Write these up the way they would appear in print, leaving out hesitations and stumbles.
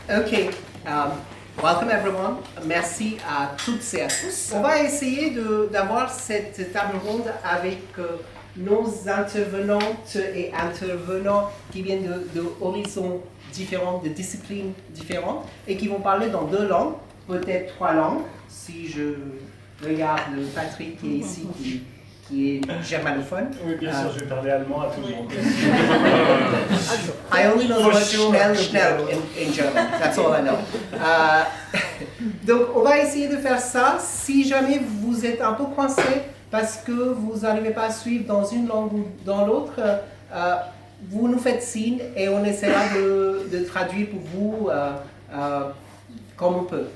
Ok, welcome everyone. Merci à toutes et à tous. On va essayer d'avoir cette table ronde avec nos intervenantes et intervenants qui viennent de horizons différents, de disciplines différentes et qui vont parler dans 2 langues, peut-être 3 langues, si je regarde Patrick qui est ici, qui est germanophone. Oui, bien sûr, je vais parler allemand à tout le monde. I only know the word schnell in German, that's all I know. Donc on va essayer de faire ça. Si jamais vous êtes un peu coincé parce que vous n'arrivez pas à suivre dans une langue ou dans l'autre, vous nous faites signe et on essaiera de traduire pour vous comme on peut.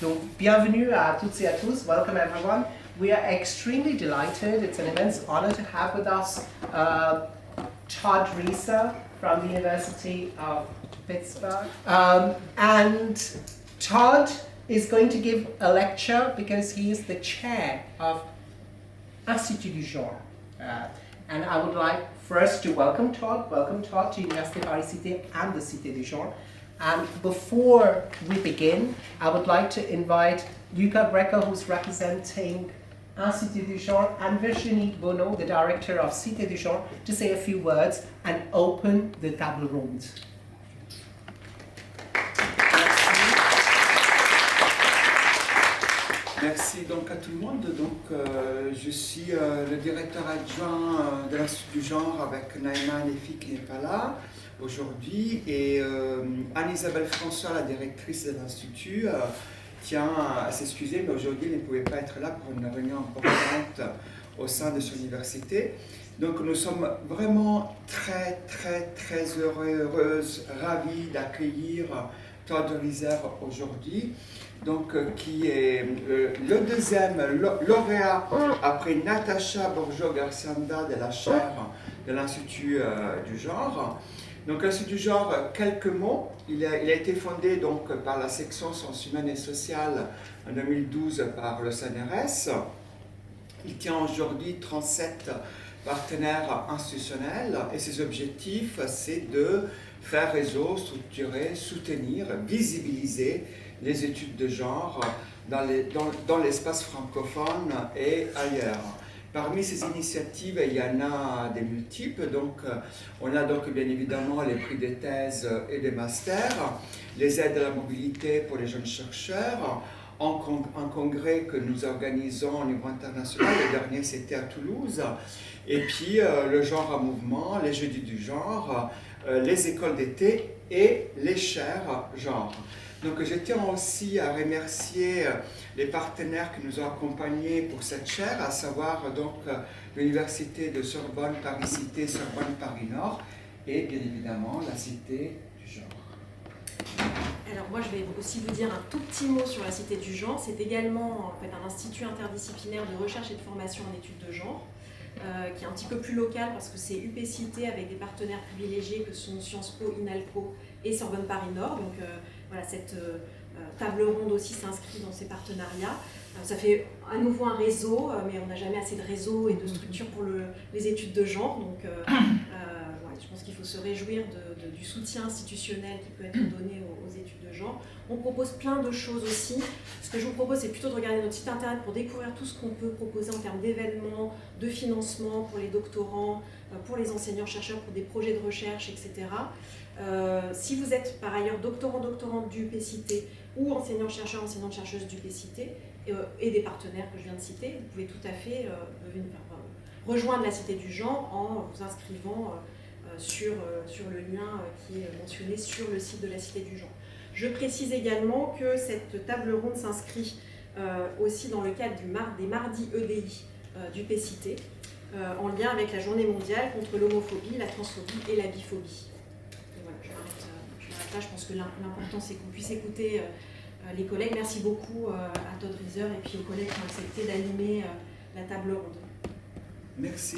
Donc bienvenue à toutes et à tous, welcome everyone. We are extremely delighted. It's an immense honor to have with us Todd Reeser from the University of Pittsburgh. And Todd is going to give a lecture because he is the chair of Institut du genre. And I would like first to welcome Todd to Université Paris-Cité and the Cité du genre. And before we begin, I would like to invite Luca Greco, who's representing Institut du genre, and Virginie Bonneau, the director of Cité du genre, to say a few words and open the table ronde. Merci donc à tout le monde. Donc, je suis le directeur adjoint de l'Institut du genre avec Naïma Nefi qui n'est pas là aujourd'hui et Anne-Isabelle François, la directrice de l'Institut, tient à s'excuser, mais aujourd'hui elle ne pouvait pas être là pour une réunion importante au sein de son université. Donc nous sommes vraiment très heureuses, ravis d'accueillir Todd Reeser aujourd'hui, donc qui est le deuxième lauréat après Natasha Borjo-Garcianda de la chaire de l'Institut du genre. Donc l'Institut du genre, quelques mots, il a été fondé donc par la section sciences humaines et sociales en 2012 par le CNRS. Il tient aujourd'hui 37 partenaires institutionnels et ses objectifs, c'est de faire réseau, structurer, soutenir, visibiliser les études de genre dans l'espace francophone et ailleurs. Parmi ces initiatives, il y en a des multiples. Donc, on a donc bien évidemment les prix des thèses et des masters, les aides à la mobilité pour les jeunes chercheurs, un congrès que nous organisons au niveau international. Le dernier, c'était à Toulouse. Et puis, le genre en mouvement, les jeudis du genre, les écoles d'été et les chaires genre. Donc, je tiens aussi à remercier les partenaires qui nous ont accompagnés pour cette chaire, à savoir donc l'Université de Sorbonne Paris-Cité, Sorbonne Paris-Nord et bien évidemment la Cité du genre. Alors moi je vais aussi vous dire un tout petit mot sur la Cité du genre. C'est également en fait, un institut interdisciplinaire de recherche et de formation en études de genre, qui est un petit peu plus local parce que c'est UP-Cité avec des partenaires privilégiés que sont Sciences Po, INALCO et Sorbonne Paris-Nord. Donc voilà, cette table ronde aussi s'inscrit dans ces partenariats. Ça fait à nouveau un réseau, mais on n'a jamais assez de réseau et de structure pour les études de genre. Donc je pense qu'il faut se réjouir du soutien institutionnel qui peut être donné aux études de genre. On propose plein de choses aussi. Ce que je vous propose, c'est plutôt de regarder notre site internet pour découvrir tout ce qu'on peut proposer en termes d'événements, de financement pour les doctorants, pour les enseignants-chercheurs, pour des projets de recherche, etc. Si vous êtes par ailleurs doctorante du UP-Cité ou enseignant-chercheur, enseignante-chercheuse du UP-Cité et des partenaires que je viens de citer, vous pouvez tout à fait rejoindre la Cité du genre en vous inscrivant sur le lien qui est mentionné sur le site de la Cité du genre. Je précise également que cette table ronde s'inscrit aussi dans le cadre des mardis EDI du UP-Cité, en lien avec la journée mondiale contre l'homophobie, la transphobie et la biphobie. Et voilà, je m'arrête là, je pense que l'important c'est qu'on puisse écouter les collègues. Merci beaucoup à Todd Reeser et puis aux collègues qui ont accepté d'animer la table ronde. Merci.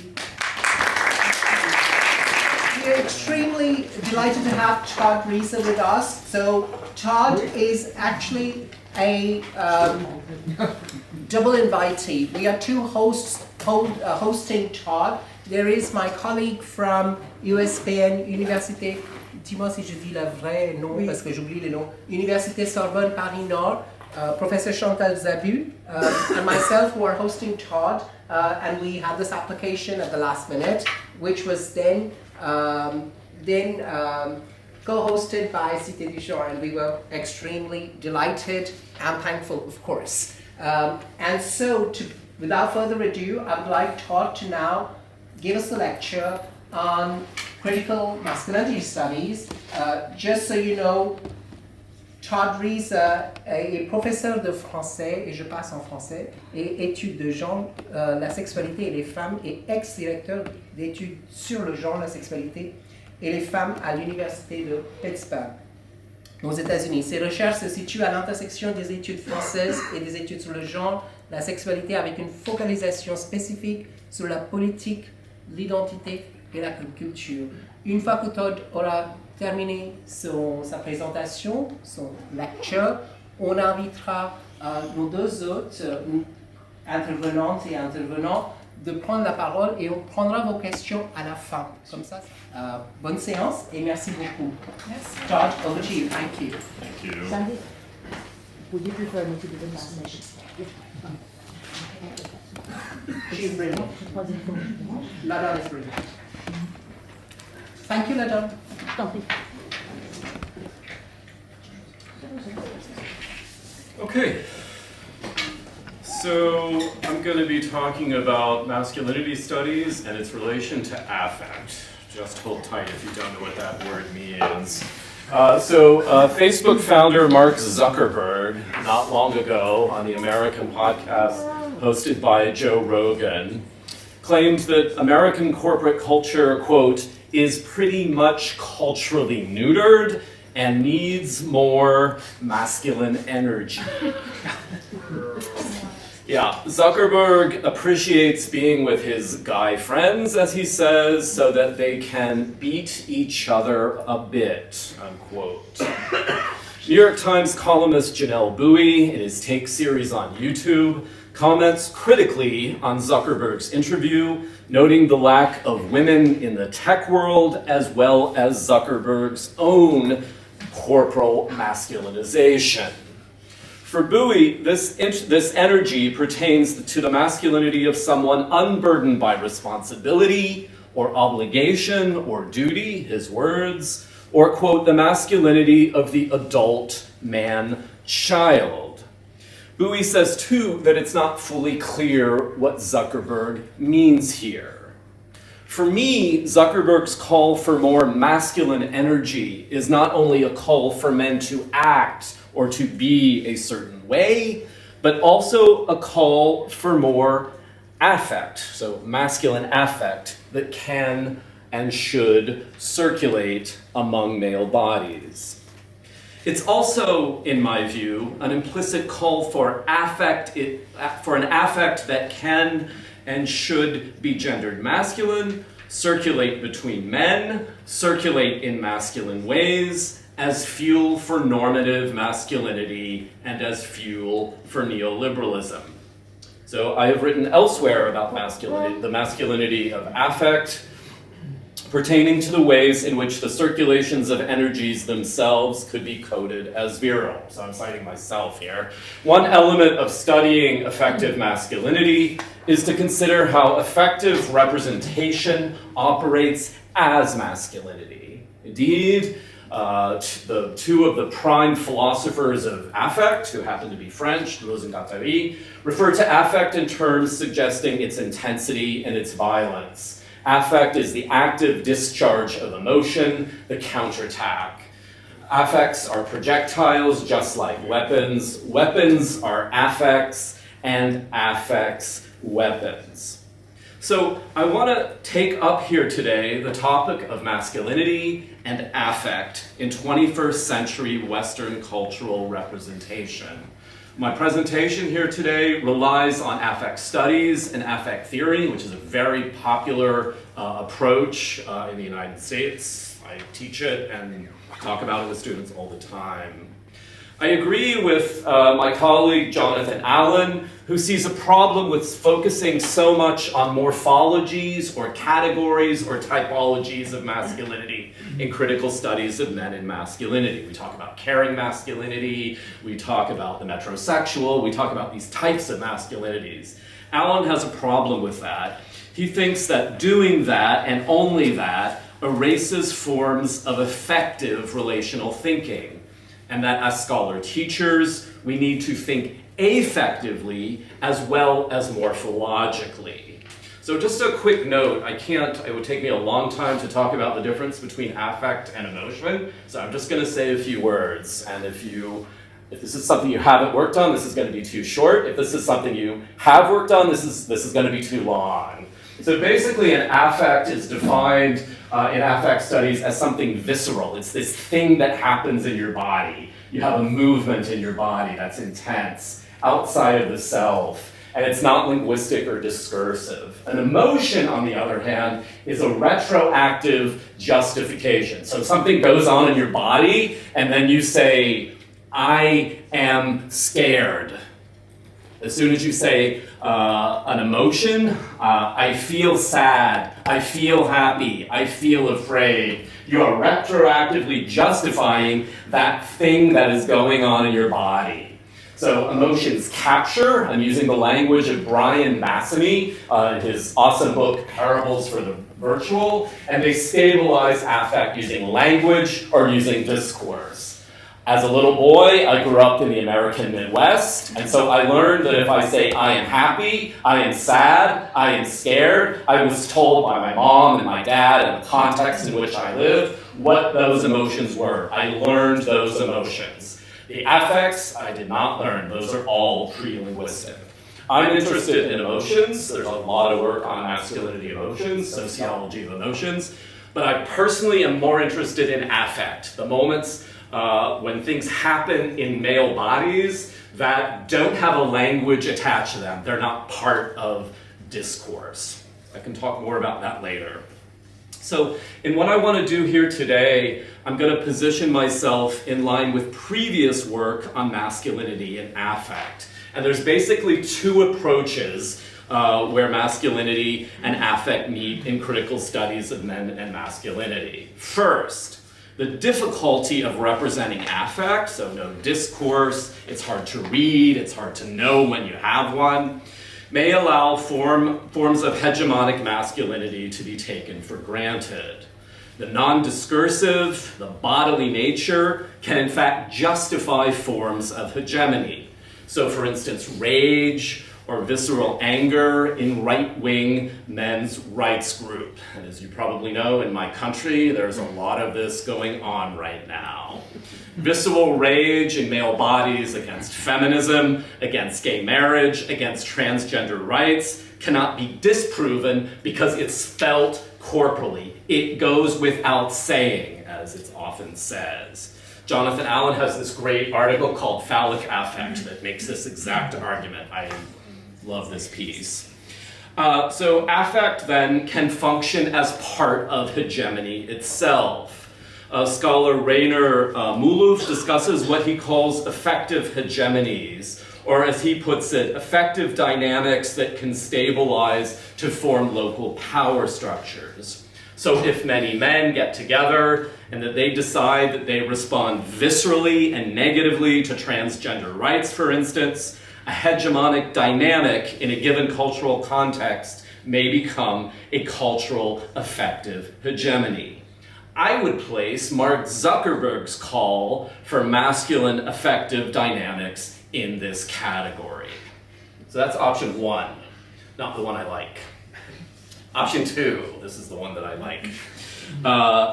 We are extremely delighted to have Todd Reeser with us. So Todd is actually a double invitee. We are two hosts hosting Todd. There is my colleague from USPN, Université dis-moi si je dis le vrai nom, Oui. parce que j'oublie les noms. Université Sorbonne Paris-Nord, Professor Chantal Zabu, and myself who are hosting Todd, and we had this application at the last minute, which was then co-hosted by Cité du Genre, and we were extremely delighted and thankful, of course. And so, without further ado, I would like Todd to now give us a lecture on critical masculinity studies. Just so you know, Todd Reeser est professeur de français, et je passe en français, et études de genre, la sexualité et les femmes, et ex-directeur d'études sur le genre, la sexualité et les femmes à l'université de Pittsburgh, aux États-Unis. Ses recherches se situent à l'intersection des études françaises et des études sur le genre, la sexualité, avec une focalisation spécifique sur la politique, l'identité et la culture. Une fois que Todd aura terminé sa présentation, son lecture, on invitera nos deux autres intervenantes et intervenants de prendre la parole et on prendra vos questions à la fin. Comme ça, bonne séance et merci beaucoup. Merci. Todd, over to you. Thank you. Thank you. Sandy, would you prefer me to do the nomination? She's brilliant. Troisième tour. Ladon is brilliant. Thank you, Ladon. Tant pis. Okay. So I'm going to be talking about masculinity studies and its relation to affect. Just hold tight if you don't know what that word means. Facebook founder Mark Zuckerberg, not long ago on the American podcast hosted by Joe Rogan, claimed that American corporate culture, quote, is pretty much culturally neutered and needs more masculine energy. Yeah, Zuckerberg appreciates being with his guy friends, as he says, so that they can beat each other a bit, unquote. New York Times columnist Janelle Bowie, in his Take series on YouTube, comments critically on Zuckerberg's interview, noting the lack of women in the tech world, as well as Zuckerberg's own corporal masculinization. For Bowie, this energy pertains to the masculinity of someone unburdened by responsibility or obligation or duty, his words, or, quote, the masculinity of the adult man-child. Bowie says, too, that it's not fully clear what Zuckerberg means here. For me, Zuckerberg's call for more masculine energy is not only a call for men to act or to be a certain way, but also a call for more affect, so masculine affect that can and should circulate among male bodies. It's also, in my view, an implicit call for an affect that can and should be gendered masculine, circulate between men, circulate in masculine ways, as fuel for normative masculinity and as fuel for neoliberalism. So I have written elsewhere about masculinity, the masculinity of affect, pertaining to the ways in which the circulations of energies themselves could be coded as virile. So I'm citing myself here. One element of studying effective masculinity is to consider how effective representation operates as masculinity. Indeed, the two of the prime philosophers of affect, who happen to be French, Deleuze and Guattari, refer to affect in terms suggesting its intensity and its violence. Affect is the active discharge of emotion, the counterattack. Affects are projectiles, just like weapons. Weapons are affects, and affects weapons. So I want to take up here today the topic of masculinity and affect in 21st century Western cultural representation. My presentation here today relies on affect studies and affect theory, which is a very popular approach in the United States. I teach it and talk about it with students all the time. I agree with my colleague Jonathan Allen, who sees a problem with focusing so much on morphologies or categories or typologies of masculinity in critical studies of men and masculinity. We talk about caring masculinity, we talk about the metrosexual, we talk about these types of masculinities. Allen has a problem with that. He thinks that doing that, and only that, erases forms of effective relational thinking, and that as scholar teachers, we need to think affectively as well as morphologically. So just a quick note, it would take me a long time to talk about the difference between affect and emotion, so I'm just going to say a few words, and if this is something you haven't worked on, this is going to be too short. If this is something you have worked on, this is going to be too long. So basically an affect is defined in affect studies as something visceral. It's this thing that happens in your body. You have a movement in your body that's intense, outside of the self, and it's not linguistic or discursive. An emotion, on the other hand, is a retroactive justification. So something goes on in your body, and then you say, I am scared. As soon as you say an emotion, I feel sad, I feel happy, I feel afraid, you are retroactively justifying that thing that is going on in your body. So emotions capture, I'm using the language of Brian Massamy in his awesome book, Parables for the Virtual, and they stabilize affect using language or using discourse. As a little boy, I grew up in the American Midwest, and so I learned that if I say I am happy, I am sad, I am scared, I was told by my mom and my dad and the context in which I live what those emotions were. I learned those emotions. The affects, I did not learn. Those are all pre-linguistic. I'm interested in emotions. There's a lot of work on masculinity emotions, sociology of emotions, but I personally am more interested in affect, the moments when things happen in male bodies that don't have a language attached to them. They're not part of discourse. I can talk more about that later. So in what I want to do here today, I'm going to position myself in line with previous work on masculinity and affect. And there's basically two approaches where masculinity and affect meet in critical studies of men and masculinity. First, the difficulty of representing affect, so no discourse, it's hard to read, it's hard to know when you have one, may allow forms of hegemonic masculinity to be taken for granted. The non-discursive, the bodily nature, can in fact justify forms of hegemony. So for instance, rage or visceral anger in right-wing men's rights group. And as you probably know, in my country, there's a lot of this going on right now. Visceral rage in male bodies against feminism, against gay marriage, against transgender rights cannot be disproven because it's felt corporally. It goes without saying, as it often says. Jonathan Allen has this great article called Phallic Affect that makes this exact argument. I love this piece. So affect then can function as part of hegemony itself. Scholar Rainer Muluf discusses what he calls effective hegemonies, or as he puts it, effective dynamics that can stabilize to form local power structures. So if many men get together and that they decide that they respond viscerally and negatively to transgender rights, for instance, a hegemonic dynamic in a given cultural context may become a cultural effective hegemony. I would place Mark Zuckerberg's call for masculine effective dynamics in this category. So that's option one, not the one I like. Option two, this is the one that I like.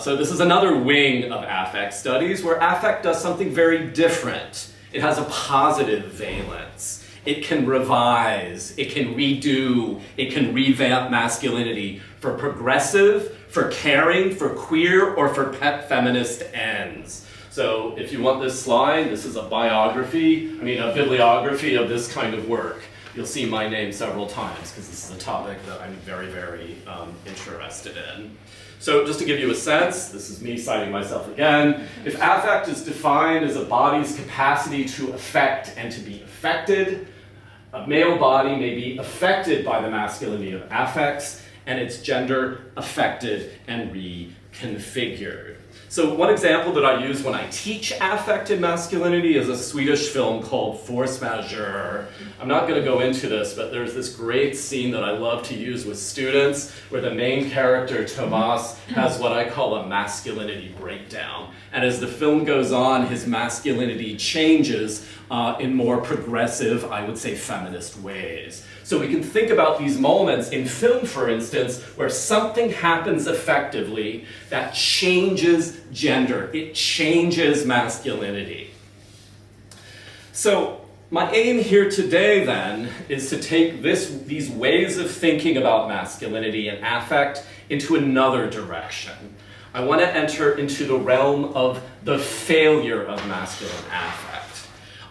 So this is another wing of affect studies where affect does something very different. It has a positive valence. It can revise, it can redo, it can revamp masculinity for progressive, for caring, for queer, or for pet feminist ends. So if you want this slide, this is a bibliography of this kind of work. you'll see my name several times because this is a topic that I'm very, very interested in. So just to give you a sense, this is me citing myself again. If affect is defined as a body's capacity to affect and to be affected, a male body may be affected by the masculinity of affects and its gender affected and reconfigured. So one example that I use when I teach affect and masculinity is a Swedish film called Force Majeure. I'm not going to go into this, but there's this great scene that I love to use with students where the main character, Tomas, has what I call a masculinity breakdown. And as the film goes on, his masculinity changes in more progressive, I would say feminist ways. So we can think about these moments in film, for instance, where something happens effectively that changes gender. It changes masculinity. So my aim here today, then, is to take these ways of thinking about masculinity and affect into another direction. I want to enter into the realm of the failure of masculine affect.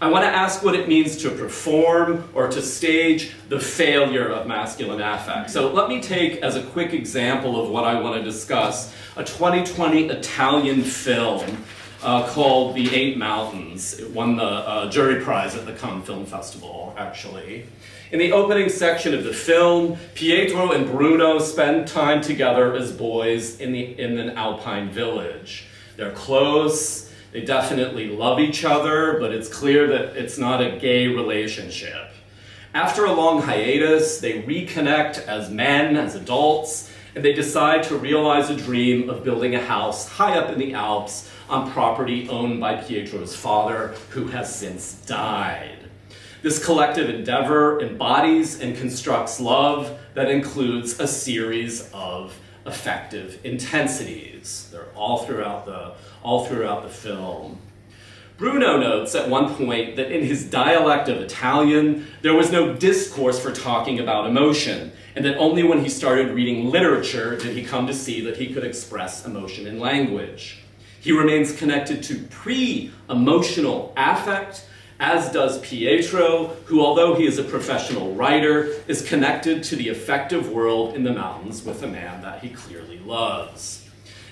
I want to ask what it means to perform or to stage the failure of masculine affect. So let me take as a quick example of what I want to discuss a 2020 Italian film called The Eight Mountains. It won the jury prize at the Cannes Film Festival, actually. In the opening section of the film, Pietro and Bruno spend time together as boys in an alpine village. They're close. They definitely love each other, but it's clear that it's not a gay relationship. After a long hiatus, they reconnect as men, as adults, and they decide to realize a dream of building a house high up in the Alps on property owned by Pietro's father, who has since died. This collective endeavor embodies and constructs love that includes a series of affective intensities. They're all throughout the film. Bruno notes at one point that in his dialect of Italian, there was no discourse for talking about emotion, and that only when he started reading literature did he come to see that he could express emotion in language. He remains connected to pre-emotional affect, as does Pietro, who, although he is a professional writer, is connected to the affective world in the mountains with a man that he clearly loves.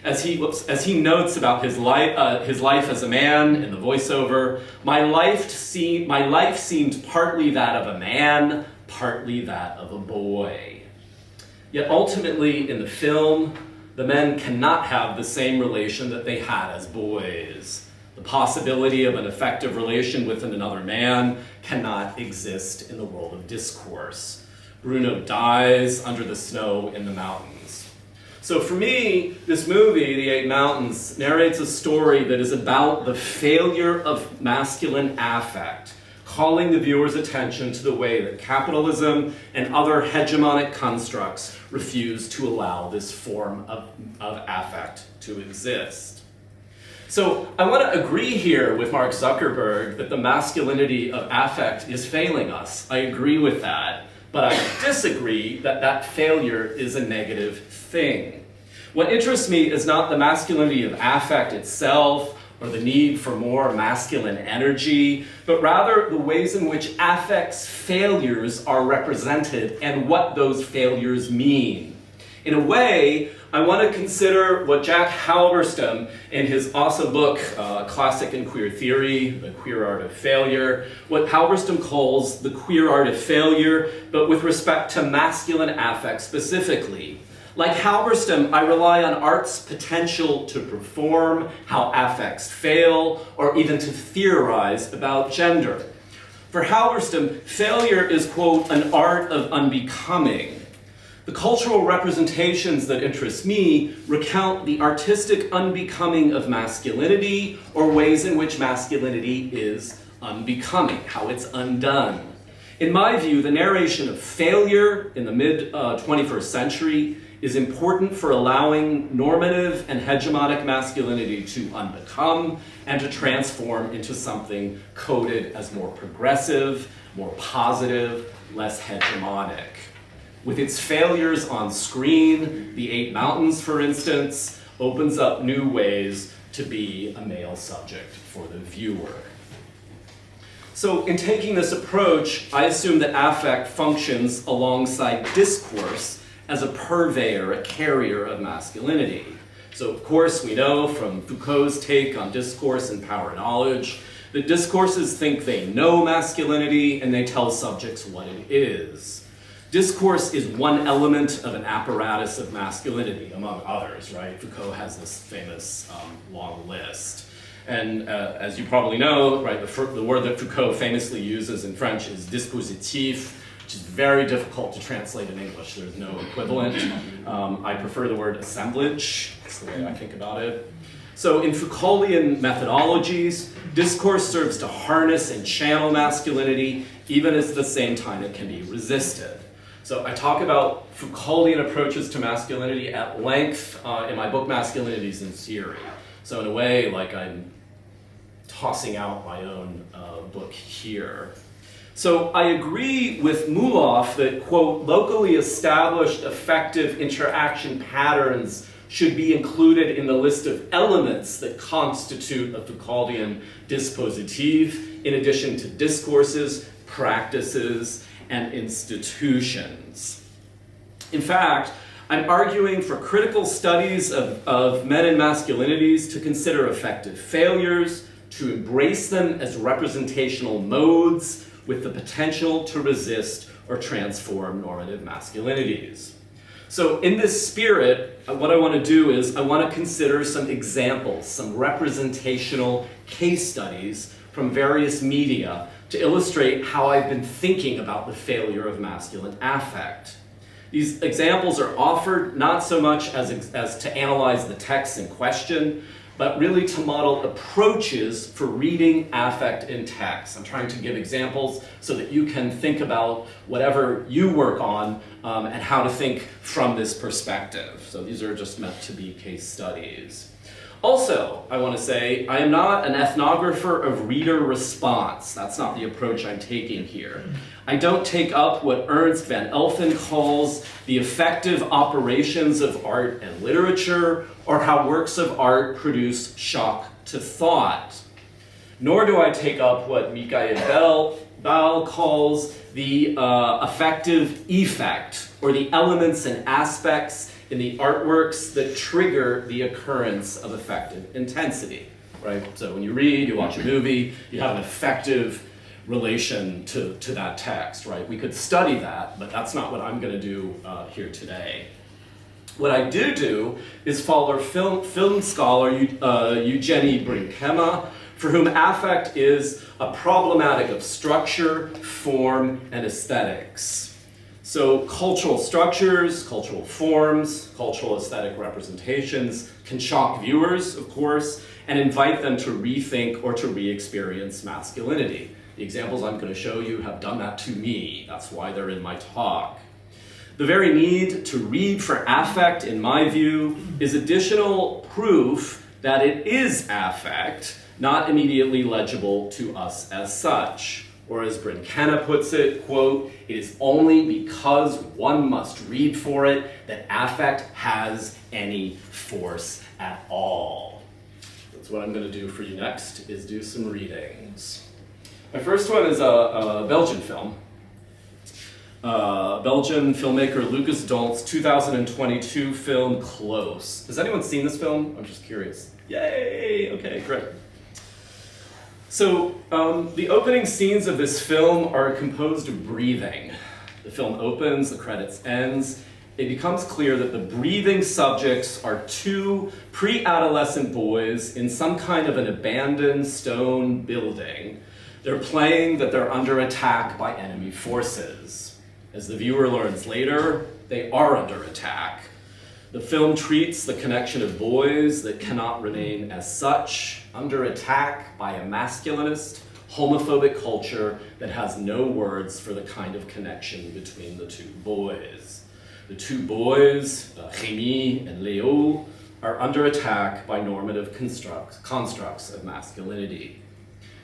As he notes about his life as a man in the voiceover, my life seemed partly that of a man, partly that of a boy. Yet ultimately in the film, the men cannot have the same relation that they had as boys. The possibility of an effective relation with another man cannot exist in the world of discourse. Bruno dies under the snow in the mountains. So for me, this movie, The Eight Mountains, narrates a story that is about the failure of masculine affect, calling the viewer's attention to the way that capitalism and other hegemonic constructs refuse to allow this form of affect to exist. So I want to agree here with Mark Zuckerberg that the masculinity of affect is failing us. I agree with that, but I disagree that that failure is a negative thing. What interests me is not the masculinity of affect itself or the need for more masculine energy, but rather the ways in which affect's failures are represented and what those failures mean. In a way, I want to consider what Jack Halberstam, in his awesome book, Classic and Queer Theory, The Queer Art of Failure, what Halberstam calls the queer art of failure, but with respect to masculine affect specifically. Like Halberstam, I rely on art's potential to perform how affects fail, or even to theorize about gender. For Halberstam, failure is, quote, an art of unbecoming. The cultural representations that interest me recount the artistic unbecoming of masculinity, or ways in which masculinity is unbecoming, how it's undone. In my view, the narration of failure in the mid-21st century is important for allowing normative and hegemonic masculinity to unbecome and to transform into something coded as more progressive, more positive, less hegemonic. With its failures on screen, The Eight Mountains, for instance, opens up new ways to be a male subject for the viewer. So in taking this approach, I assume that affect functions alongside discourse as a purveyor, a carrier of masculinity. So of course we know from Foucault's take on discourse and power knowledge that discourses think they know masculinity and they tell subjects what it is. Discourse is one element of an apparatus of masculinity, among others, right? Foucault has this famous long list. And as you probably know, right, the word that Foucault famously uses in French is dispositif, which is very difficult to translate in English. There's no equivalent. I prefer the word assemblage. That's the way I think about it. So in Foucauldian methodologies, discourse serves to harness and channel masculinity, even as at the same time it can be resisted. So I talk about Foucauldian approaches to masculinity at length in my book, Masculinities in Theory. So in a way, like I'm tossing out my own book here. So I agree with Muloff that, quote, locally established affective interaction patterns should be included in the list of elements that constitute a Foucauldian dispositif, in addition to discourses, practices, and institutions. In fact, I'm arguing for critical studies of men and masculinities to consider affective failures, to embrace them as representational modes with the potential to resist or transform normative masculinities. So in this spirit, what I want to do is I want to consider some examples, some representational case studies from various media to illustrate how I've been thinking about the failure of masculine affect. These examples are offered not so much as to analyze the text in question, but really to model approaches for reading affect in text. I'm trying to give examples so that you can think about whatever you work on and how to think from this perspective. So these are just meant to be case studies. Also, I want to say, I am not an ethnographer of reader response. That's not the approach I'm taking here. I don't take up what Ernst van Elfen calls the effective operations of art and literature, or how works of art produce shock to thought. Nor do I take up what Michael Ball calls the affective effect, or the elements and aspects in the artworks that trigger the occurrence of affective intensity, right? So when you read, you watch a movie, you have an affective relation to that text, right? We could study that, but that's not what I'm going to do here today. What I do is follow film scholar Eugenie Brinkema, for whom affect is a problematic of structure, form, and aesthetics. So cultural structures, cultural forms, cultural aesthetic representations can shock viewers, of course, and invite them to rethink or to re-experience masculinity. The examples I'm going to show you have done that to me. That's why they're in my talk. The very need to read for affect, in my view, is additional proof that it is affect, not immediately legible to us as such. Or as Brinkema puts it, quote, it is only because one must read for it that affect has any force at all. That's what I'm going to do for you next, is do some readings. My first one is a Belgian film. Belgian filmmaker Lucas Dolt's 2022 film, Close. Has anyone seen this film? I'm just curious. Yay! Okay, great. So the opening scenes of this film are composed of breathing. The film opens, the credits ends. It becomes clear that the breathing subjects are two pre-adolescent boys in some kind of an abandoned stone building. They're playing that they're under attack by enemy forces. As the viewer learns later, they are under attack. The film treats the connection of boys that cannot remain as such, under attack by a masculinist, homophobic culture that has no words for the kind of connection between the two boys. The two boys, Rémi and Léo, are under attack by normative constructs of masculinity.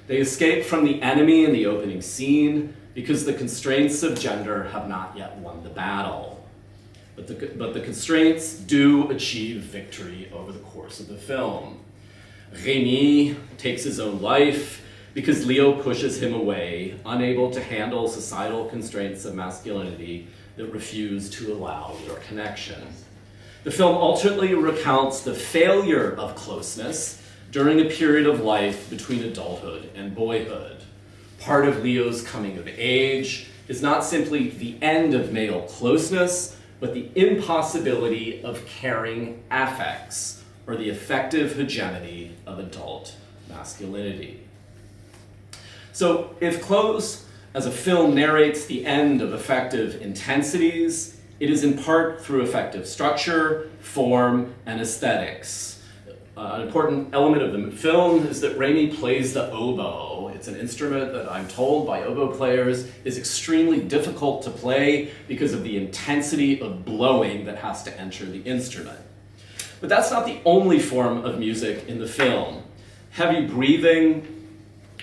They escape from the enemy in the opening scene because the constraints of gender have not yet won the battle. But the constraints do achieve victory over the course of the film. Rémi takes his own life because Leo pushes him away, unable to handle societal constraints of masculinity that refuse to allow their connection. The film ultimately recounts the failure of closeness during a period of life between adulthood and boyhood. Part of Leo's coming of age is not simply the end of male closeness, but the impossibility of caring affects, or the affective hegemony of adult masculinity. So if Close as a film narrates the end of affective intensities, it is in part through affective structure, form, and aesthetics. An important element of the film is that Raimi plays the oboe. It's an instrument that I'm told by oboe players is extremely difficult to play because of the intensity of blowing that has to enter the instrument. But that's not the only form of music in the film. Heavy breathing,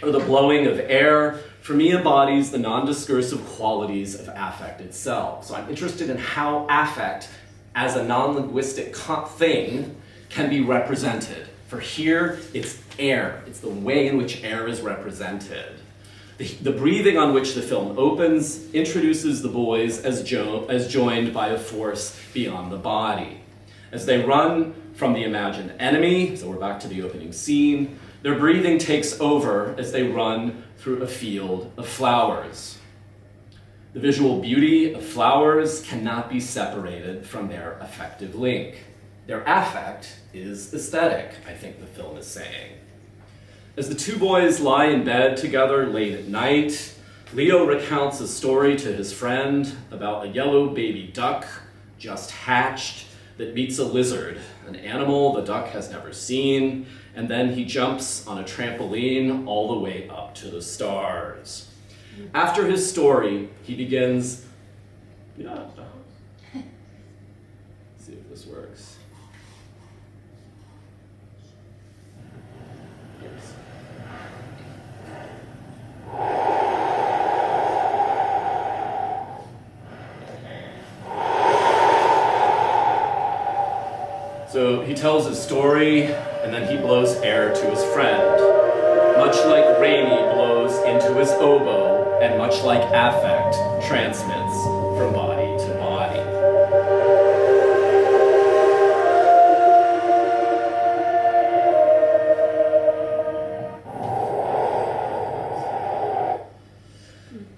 or the blowing of air, for me embodies the non-discursive qualities of affect itself. So I'm interested in how affect, as a non-linguistic thing, can be represented. For here, it's air. It's the way in which air is represented. The breathing on which the film opens introduces the boys as joined by a force beyond the body. As they run from the imagined enemy, so we're back to the opening scene, their breathing takes over as they run through a field of flowers. The visual beauty of flowers cannot be separated from their affective link. Their affect is aesthetic, I think the film is saying. As the two boys lie in bed together late at night, Leo recounts a story to his friend about a yellow baby duck just hatched that meets a lizard, an animal the duck has never seen, and then he jumps on a trampoline all the way up to the stars. After his story, he begins, see if this works. Yes. So he tells his story, and then he blows air to his friend, much like Raimi blows into his oboe, and much like affect transmits from body to body.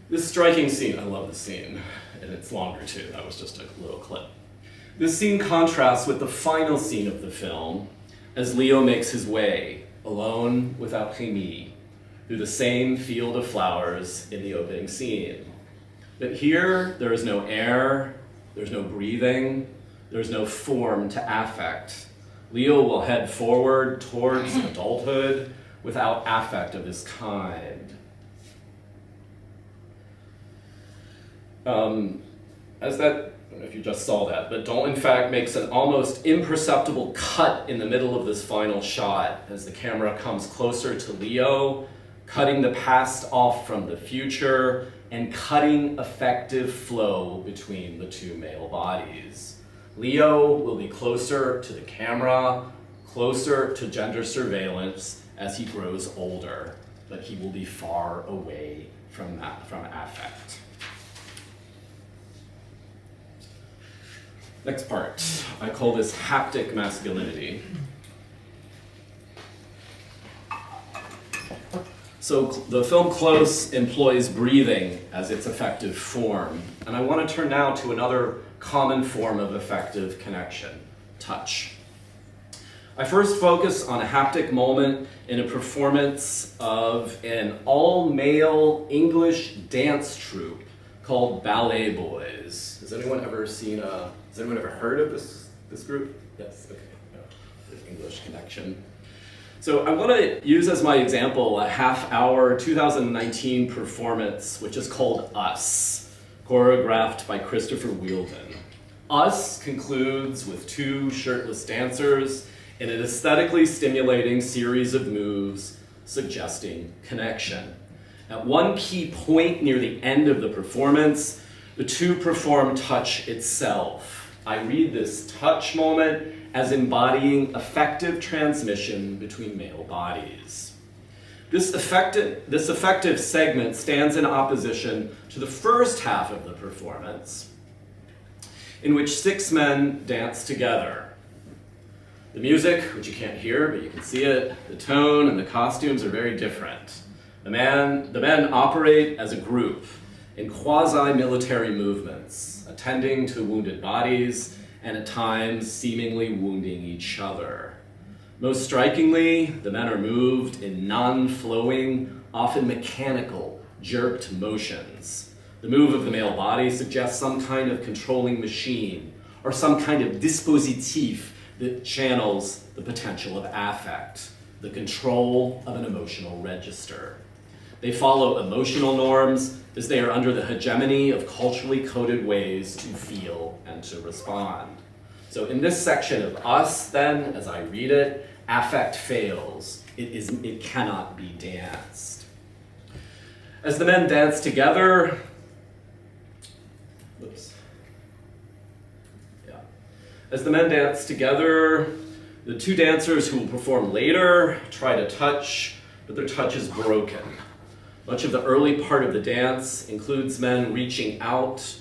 This striking scene, I love the scene, and it's longer too, that was just a little clip. This scene contrasts with the final scene of the film as Leo makes his way, alone without Rémi, through the same field of flowers in the opening scene. But here, there is no air, there's no breathing, there's no form to affect. Leo will head forward towards adulthood without affect of his kind. I don't know if you just saw that, but Don, in fact, makes an almost imperceptible cut in the middle of this final shot as the camera comes closer to Leo, cutting the past off from the future and cutting affective flow between the two male bodies. Leo will be closer to the camera, closer to gender surveillance as he grows older, but he will be far away from affect. Next part, I call this haptic masculinity. So the film Close employs breathing as its affective form, and I want to turn now to another common form of affective connection, touch. I first focus on a haptic moment in a performance of an all-male English dance troupe called Ballet Boys. Has anyone ever heard of this group? Yes, okay. No, there's English connection. So I want to use as my example a half-hour 2019 performance, which is called Us, choreographed by Christopher Wheeldon. Us concludes with two shirtless dancers in an aesthetically stimulating series of moves suggesting connection. At one key point near the end of the performance, the two perform touch itself. I read this touch moment as embodying affective transmission between male bodies. This affective segment stands in opposition to the first half of the performance, in which 6 men dance together. The music, which you can't hear, but you can see it, the tone and the costumes are very different. The men operate as a group in quasi-military movements, attending to wounded bodies and at times seemingly wounding each other. Most strikingly, the men are moved in non-flowing, often mechanical, jerked motions. The move of the male body suggests some kind of controlling machine or some kind of dispositif that channels the potential of affect, the control of an emotional register. They follow emotional norms as they are under the hegemony of culturally coded ways to feel and to respond. So in this section of us, then, as I read it, affect fails. It cannot be danced. As the men dance together, As the men dance together, the 2 dancers who will perform later try to touch, but their touch is broken. Much of the early part of the dance includes men reaching out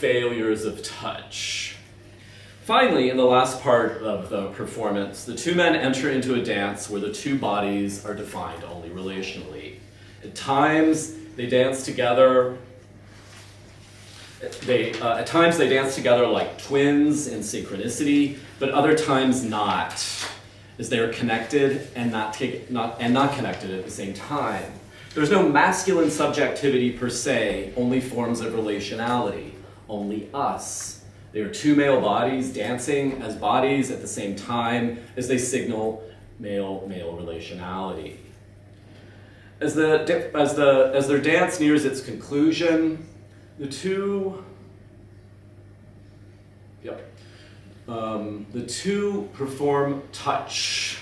failures of touch. Finally, in the last part of the performance, the 2 men enter into a dance where the 2 bodies are defined only relationally. At times, they dance together. At times, they dance together like twins in synchronicity, but other times not, as they are connected and not connected at the same time. There's no masculine subjectivity per se, only forms of relationality. Only us. They are 2 male bodies dancing as bodies at the same time as they signal male-male relationality. As their dance nears its conclusion, the two perform touch.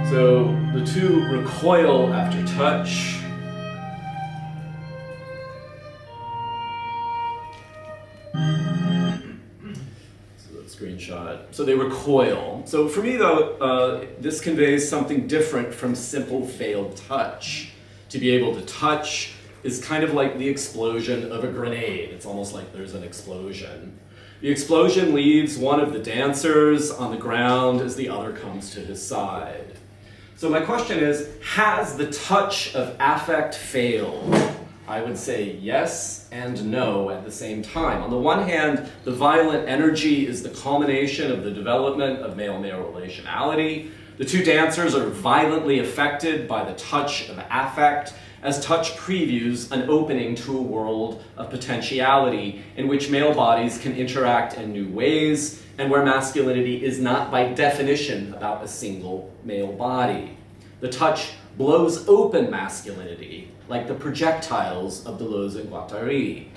So the 2 recoil after touch. Screenshot. So they recoil. So for me, though, this conveys something different from simple failed touch. To be able to touch is kind of like the explosion of a grenade. It's almost like there's an explosion. The explosion leaves one of the dancers on the ground as the other comes to his side. So my question is, has the touch of affect failed? I would say yes and no at the same time. On the one hand, the violent energy is the culmination of the development of male-male relationality. The 2 dancers are violently affected by the touch of affect, as touch previews an opening to a world of potentiality in which male bodies can interact in new ways and where masculinity is not by definition about a single male body. The touch blows open masculinity, like the projectiles of Deleuze and Guattari.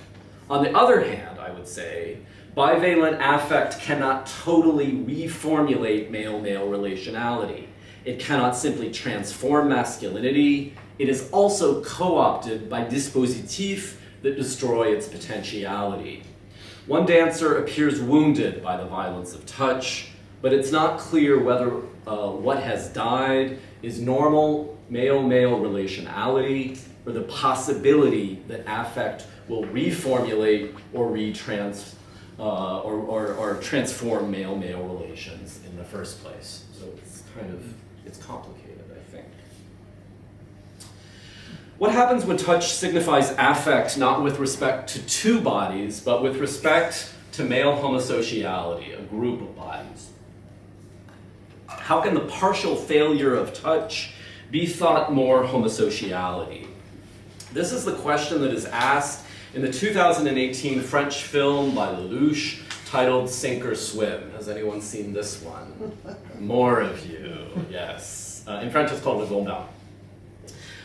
On the other hand, I would say, bivalent affect cannot totally reformulate male-male relationality. It cannot simply transform masculinity. It is also co-opted by dispositifs that destroy its potentiality. One dancer appears wounded by the violence of touch, but it's not clear whether what has died is normal male-male relationality or the possibility that affect will reformulate or transform male-male relations in the first place. So it's complicated, I think. What happens when touch signifies affect not with respect to 2 bodies, but with respect to male homosociality, a group of bodies? how can the partial failure of touch be thought more homosociality? This is the question that is asked in the 2018 French film by Lelouch titled Sink or Swim. Has anyone seen this one? More of you, yes. In French it's called Le Gondin.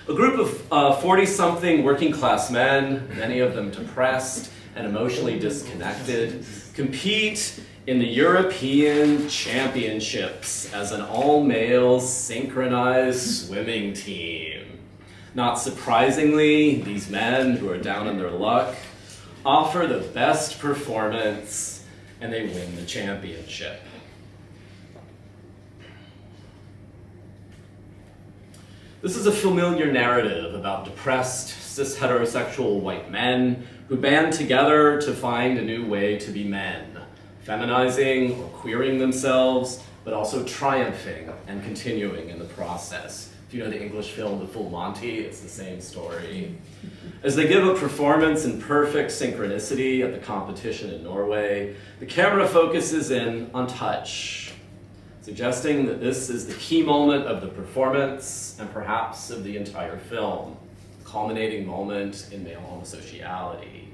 A group of 40-something working-class men, many of them depressed and emotionally disconnected, compete in the European Championships as an all-male synchronized swimming team. Not surprisingly, these men who are down on their luck offer the best performance and they win the championship. This is a familiar narrative about depressed, cis-heterosexual white men who band together to find a new way to be men, feminizing or queering themselves, but also triumphing and continuing in the process. If you know the English film The Full Monty, it's the same story. As they give a performance in perfect synchronicity at the competition in Norway, the camera focuses in on touch, suggesting that this is the key moment of the performance and perhaps of the entire film, a culminating moment in male homosociality.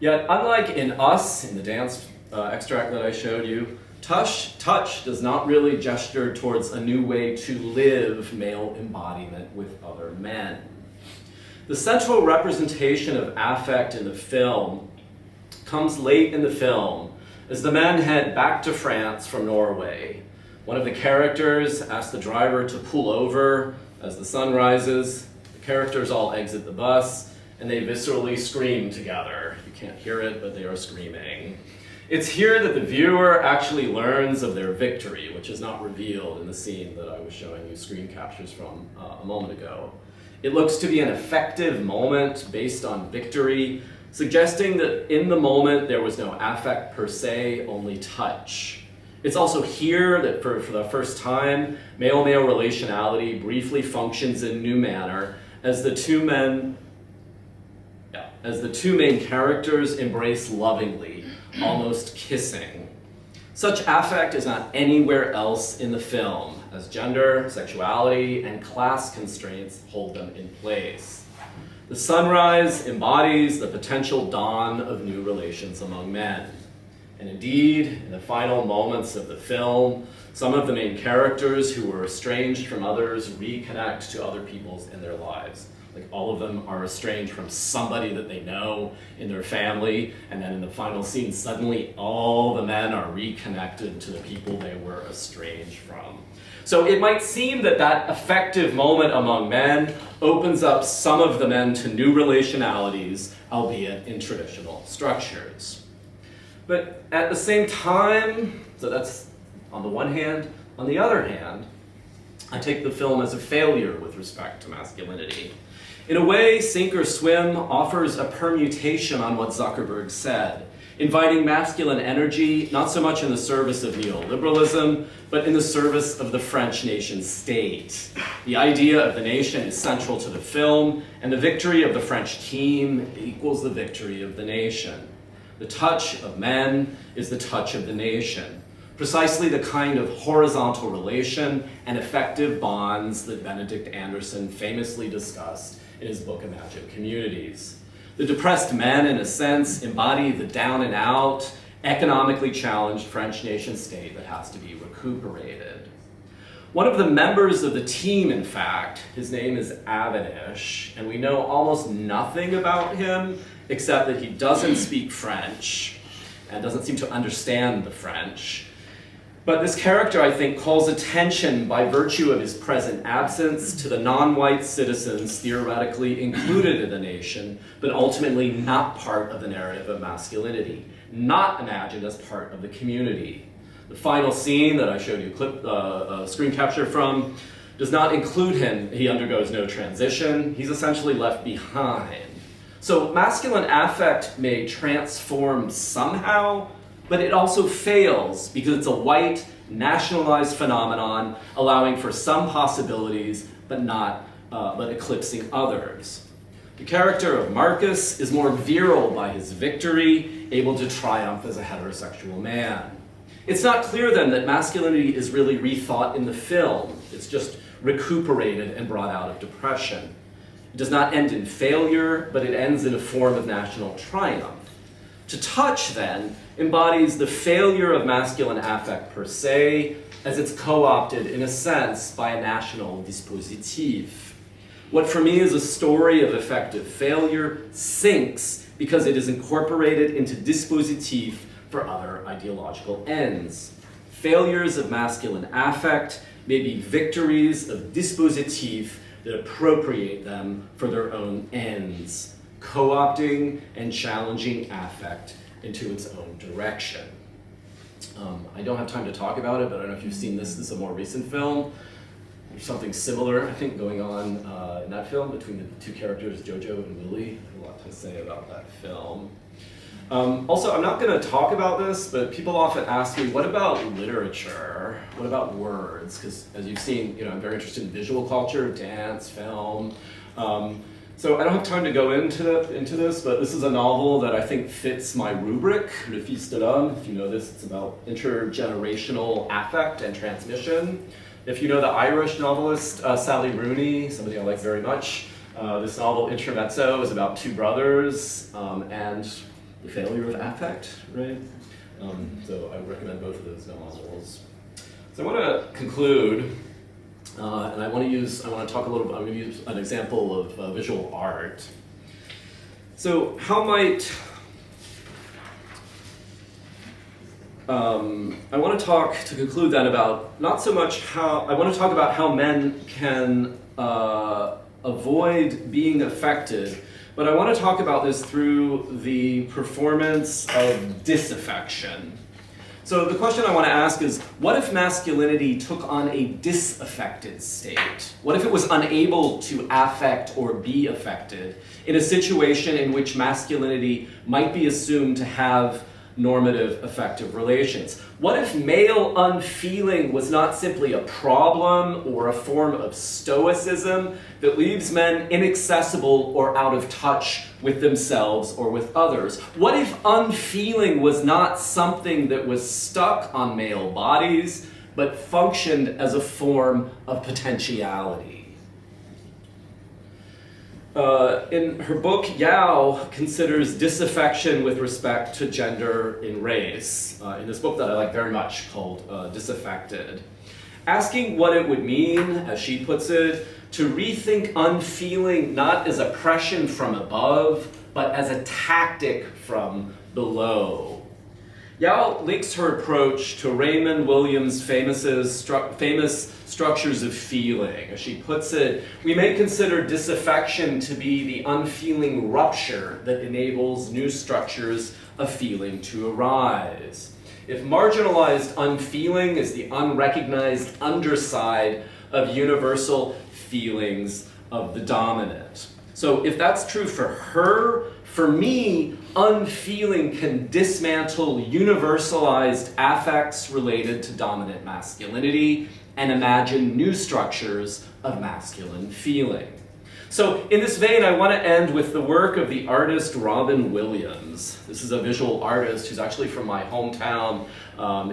Yet, unlike in Us, in the dance extract that I showed you, touch does not really gesture towards a new way to live male embodiment with other men. The central representation of affect in the film comes late in the film as the men head back to France from Norway. One of the characters asks the driver to pull over as the sun rises. The characters all exit the bus and they viscerally scream together. You can't hear it, but they are screaming. It's here that the viewer actually learns of their victory, which is not revealed in the scene that I was showing you screen captures from a moment ago. It looks to be an effective moment based on victory, suggesting that in the moment there was no affect per se, only touch. It's also here that for the first time, male-male relationality briefly functions in new manner as the two main characters embrace lovingly, almost kissing. Such affect is not anywhere else in the film, as gender, sexuality, and class constraints hold them in place. The sunrise embodies the potential dawn of new relations among men. And indeed, in the final moments of the film, some of the main characters who were estranged from others reconnect to other people in their lives. Like all of them are estranged from somebody that they know in their family, and then in the final scene, suddenly all the men are reconnected to the people they were estranged from. So it might seem that that effective moment among men opens up some of the men to new relationalities, albeit in traditional structures. But at the same time, so that's on the one hand. On the other hand, I take the film as a failure with respect to masculinity. In a way, Sink or Swim offers a permutation on what Zuckerberg said, inviting masculine energy not so much in the service of neoliberalism, but in the service of the French nation state. The idea of the nation is central to the film, and the victory of the French team equals the victory of the nation. The touch of men is the touch of the nation, precisely the kind of horizontal relation and effective bonds that Benedict Anderson famously discussed in his book Imagined Communities. The depressed men, in a sense, embody the down and out, economically challenged French nation state that has to be recuperated. One of the members of the team, in fact, his name is Avanish, and we know almost nothing about him except that he doesn't speak French and doesn't seem to understand the French. But this character, I think, calls attention by virtue of his present absence to the non-white citizens theoretically included in the nation, but ultimately not part of the narrative of masculinity, not imagined as part of the community. The final scene that I showed you a screen capture from does not include him. He undergoes no transition. He's essentially left behind. So masculine affect may transform somehow, but it also fails because it's a white, nationalized phenomenon allowing for some possibilities, but eclipsing others. The character of Marcus is more virile by his victory, able to triumph as a heterosexual man. It's not clear then that masculinity is really rethought in the film. It's just recuperated and brought out of depression. It does not end in failure, but it ends in a form of national triumph. To touch, then, embodies the failure of masculine affect per se, as it's co-opted, in a sense, by a national dispositif. What for me is a story of effective failure sinks because it is incorporated into dispositif for other ideological ends. Failures of masculine affect may be victories of dispositif that appropriate them for their own ends, co-opting and challenging affect into its own direction. I don't have time to talk about it, but I don't know if you've seen this. This is a more recent film. There's something similar, I think, going on in that film between the two characters, Jojo and Willie. I have a lot to say about that film. Also, I'm not going to talk about this, but people often ask me, what about literature? What about words? Because as you've seen, I'm very interested in visual culture, dance, film. So I don't have time to go into this, but this is a novel that I think fits my rubric, Le Fils de l'Homme. If you know this, it's about intergenerational affect and transmission. If you know the Irish novelist Sally Rooney, somebody I like very much, this novel, Intermezzo, is about two brothers and the failure of affect, right? So I would recommend both of those novels. So I want to conclude, and I want to talk a little bit, I'm going to use an example of visual art. So how might, I want to talk, to conclude then, about not so much how, I want to talk about how men can avoid being affected, but I want to talk about this through the performance of disaffection. So the question I want to ask is, what if masculinity took on a disaffected state? What if it was unable to affect or be affected in a situation in which masculinity might be assumed to have normative affective relations? What if male unfeeling was not simply a problem or a form of stoicism that leaves men inaccessible or out of touch with themselves or with others? What if unfeeling was not something that was stuck on male bodies, but functioned as a form of potentiality? In her book, Yao considers disaffection with respect to gender in race, in this book that I like very much called Disaffected. Asking what it would mean, as she puts it, to rethink unfeeling not as oppression from above, but as a tactic from below. Yao links her approach to Raymond Williams' famous structures of feeling. As she puts it, we may consider disaffection to be the unfeeling rupture that enables new structures of feeling to arise. If marginalized unfeeling is the unrecognized underside of universal feelings of the dominant. So if that's true for her, for me, unfeeling can dismantle universalized affects related to dominant masculinity and imagine new structures of masculine feeling. So in this vein, I want to end with the work of the artist Robin Williams. This is a visual artist who's actually from my hometown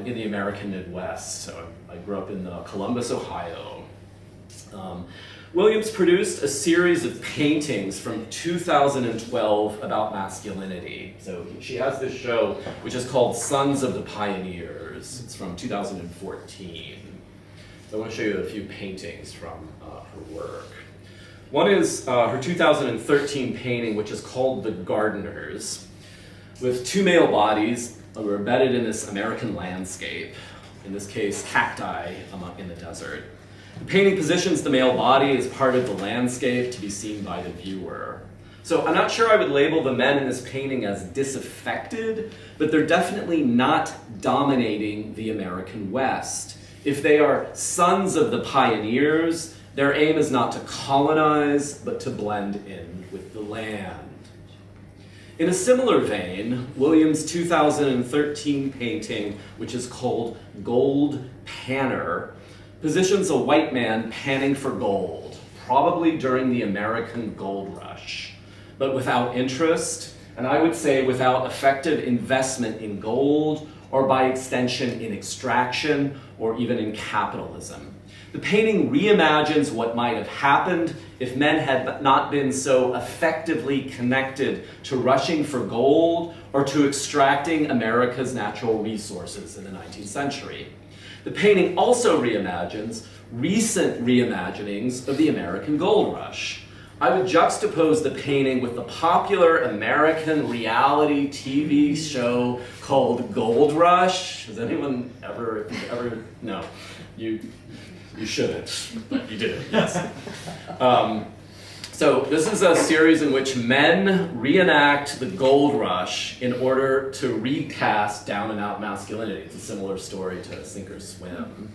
in the American Midwest. So I grew up in Columbus, Ohio. Williams produced a series of paintings from 2012 about masculinity. So she has this show, which is called Sons of the Pioneers. It's from 2014. So I want to show you a few paintings from her work. One is her 2013 painting, which is called The Gardeners, with two male bodies who are embedded in this American landscape, in this case, cacti in the desert. The painting positions the male body as part of the landscape to be seen by the viewer. So I'm not sure I would label the men in this painting as disaffected, but they're definitely not dominating the American West. If they are sons of the pioneers, their aim is not to colonize, but to blend in with the land. In a similar vein, Williams' 2013 painting, which is called Gold Panner, positions a white man panning for gold, probably during the American gold rush, but without interest, and I would say without effective investment in gold or by extension in extraction, or even in capitalism. The painting reimagines what might have happened if men had not been so effectively connected to rushing for gold or to extracting America's natural resources in the 19th century. The painting also reimagines recent reimaginings of the American gold rush. I would juxtapose the painting with the popular American reality TV show called Gold Rush. Has anyone ever no, you shouldn't, but you did, yes. So this is a series in which men reenact the gold rush in order to recast down and out masculinity. It's a similar story to Sink or Swim.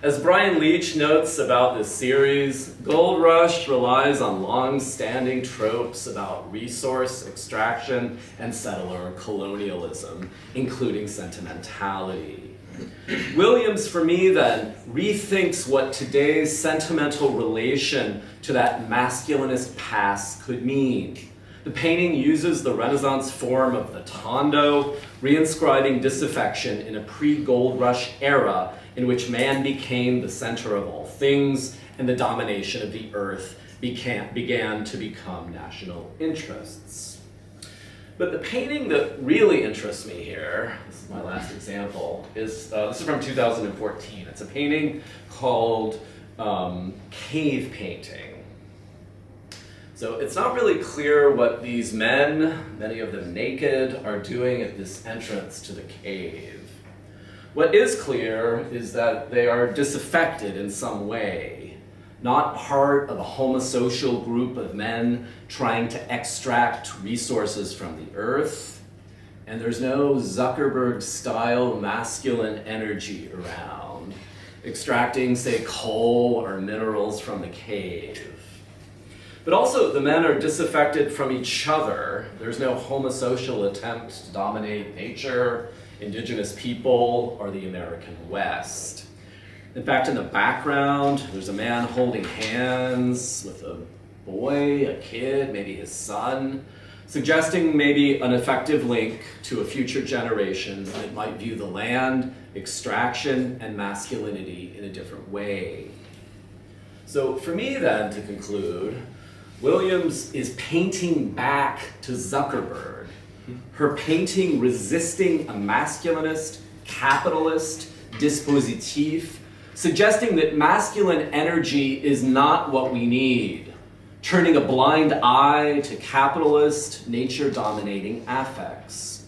As Brian Leach notes about this series, Gold Rush relies on long-standing tropes about resource extraction and settler colonialism, including sentimentality. Williams, for me, then, rethinks what today's sentimental relation to that masculinist past could mean. The painting uses the Renaissance form of the tondo, reinscribing disaffection in a pre-Gold Rush era in which man became the center of all things and the domination of the earth began to become national interests. But the painting that really interests me here, this is my last example, is this is from 2014. It's a painting called Cave Painting. So it's not really clear what these men, many of them naked, are doing at this entrance to the cave. What is clear is that they are disaffected in some way, not part of a homosocial group of men trying to extract resources from the earth, and there's no Zuckerberg-style masculine energy around, extracting, say, coal or minerals from the cave. But also, the men are disaffected from each other. There's no homosocial attempt to dominate nature, indigenous people, or the American West. In fact, in the background, there's a man holding hands with a boy, a kid, maybe his son, suggesting maybe an effective link to a future generation that might view the land, extraction, and masculinity in a different way. So for me then, to conclude, Williams is painting back to Zuckerberg, her painting resisting a masculinist, capitalist dispositif, suggesting that masculine energy is not what we need, turning a blind eye to capitalist, nature-dominating affects.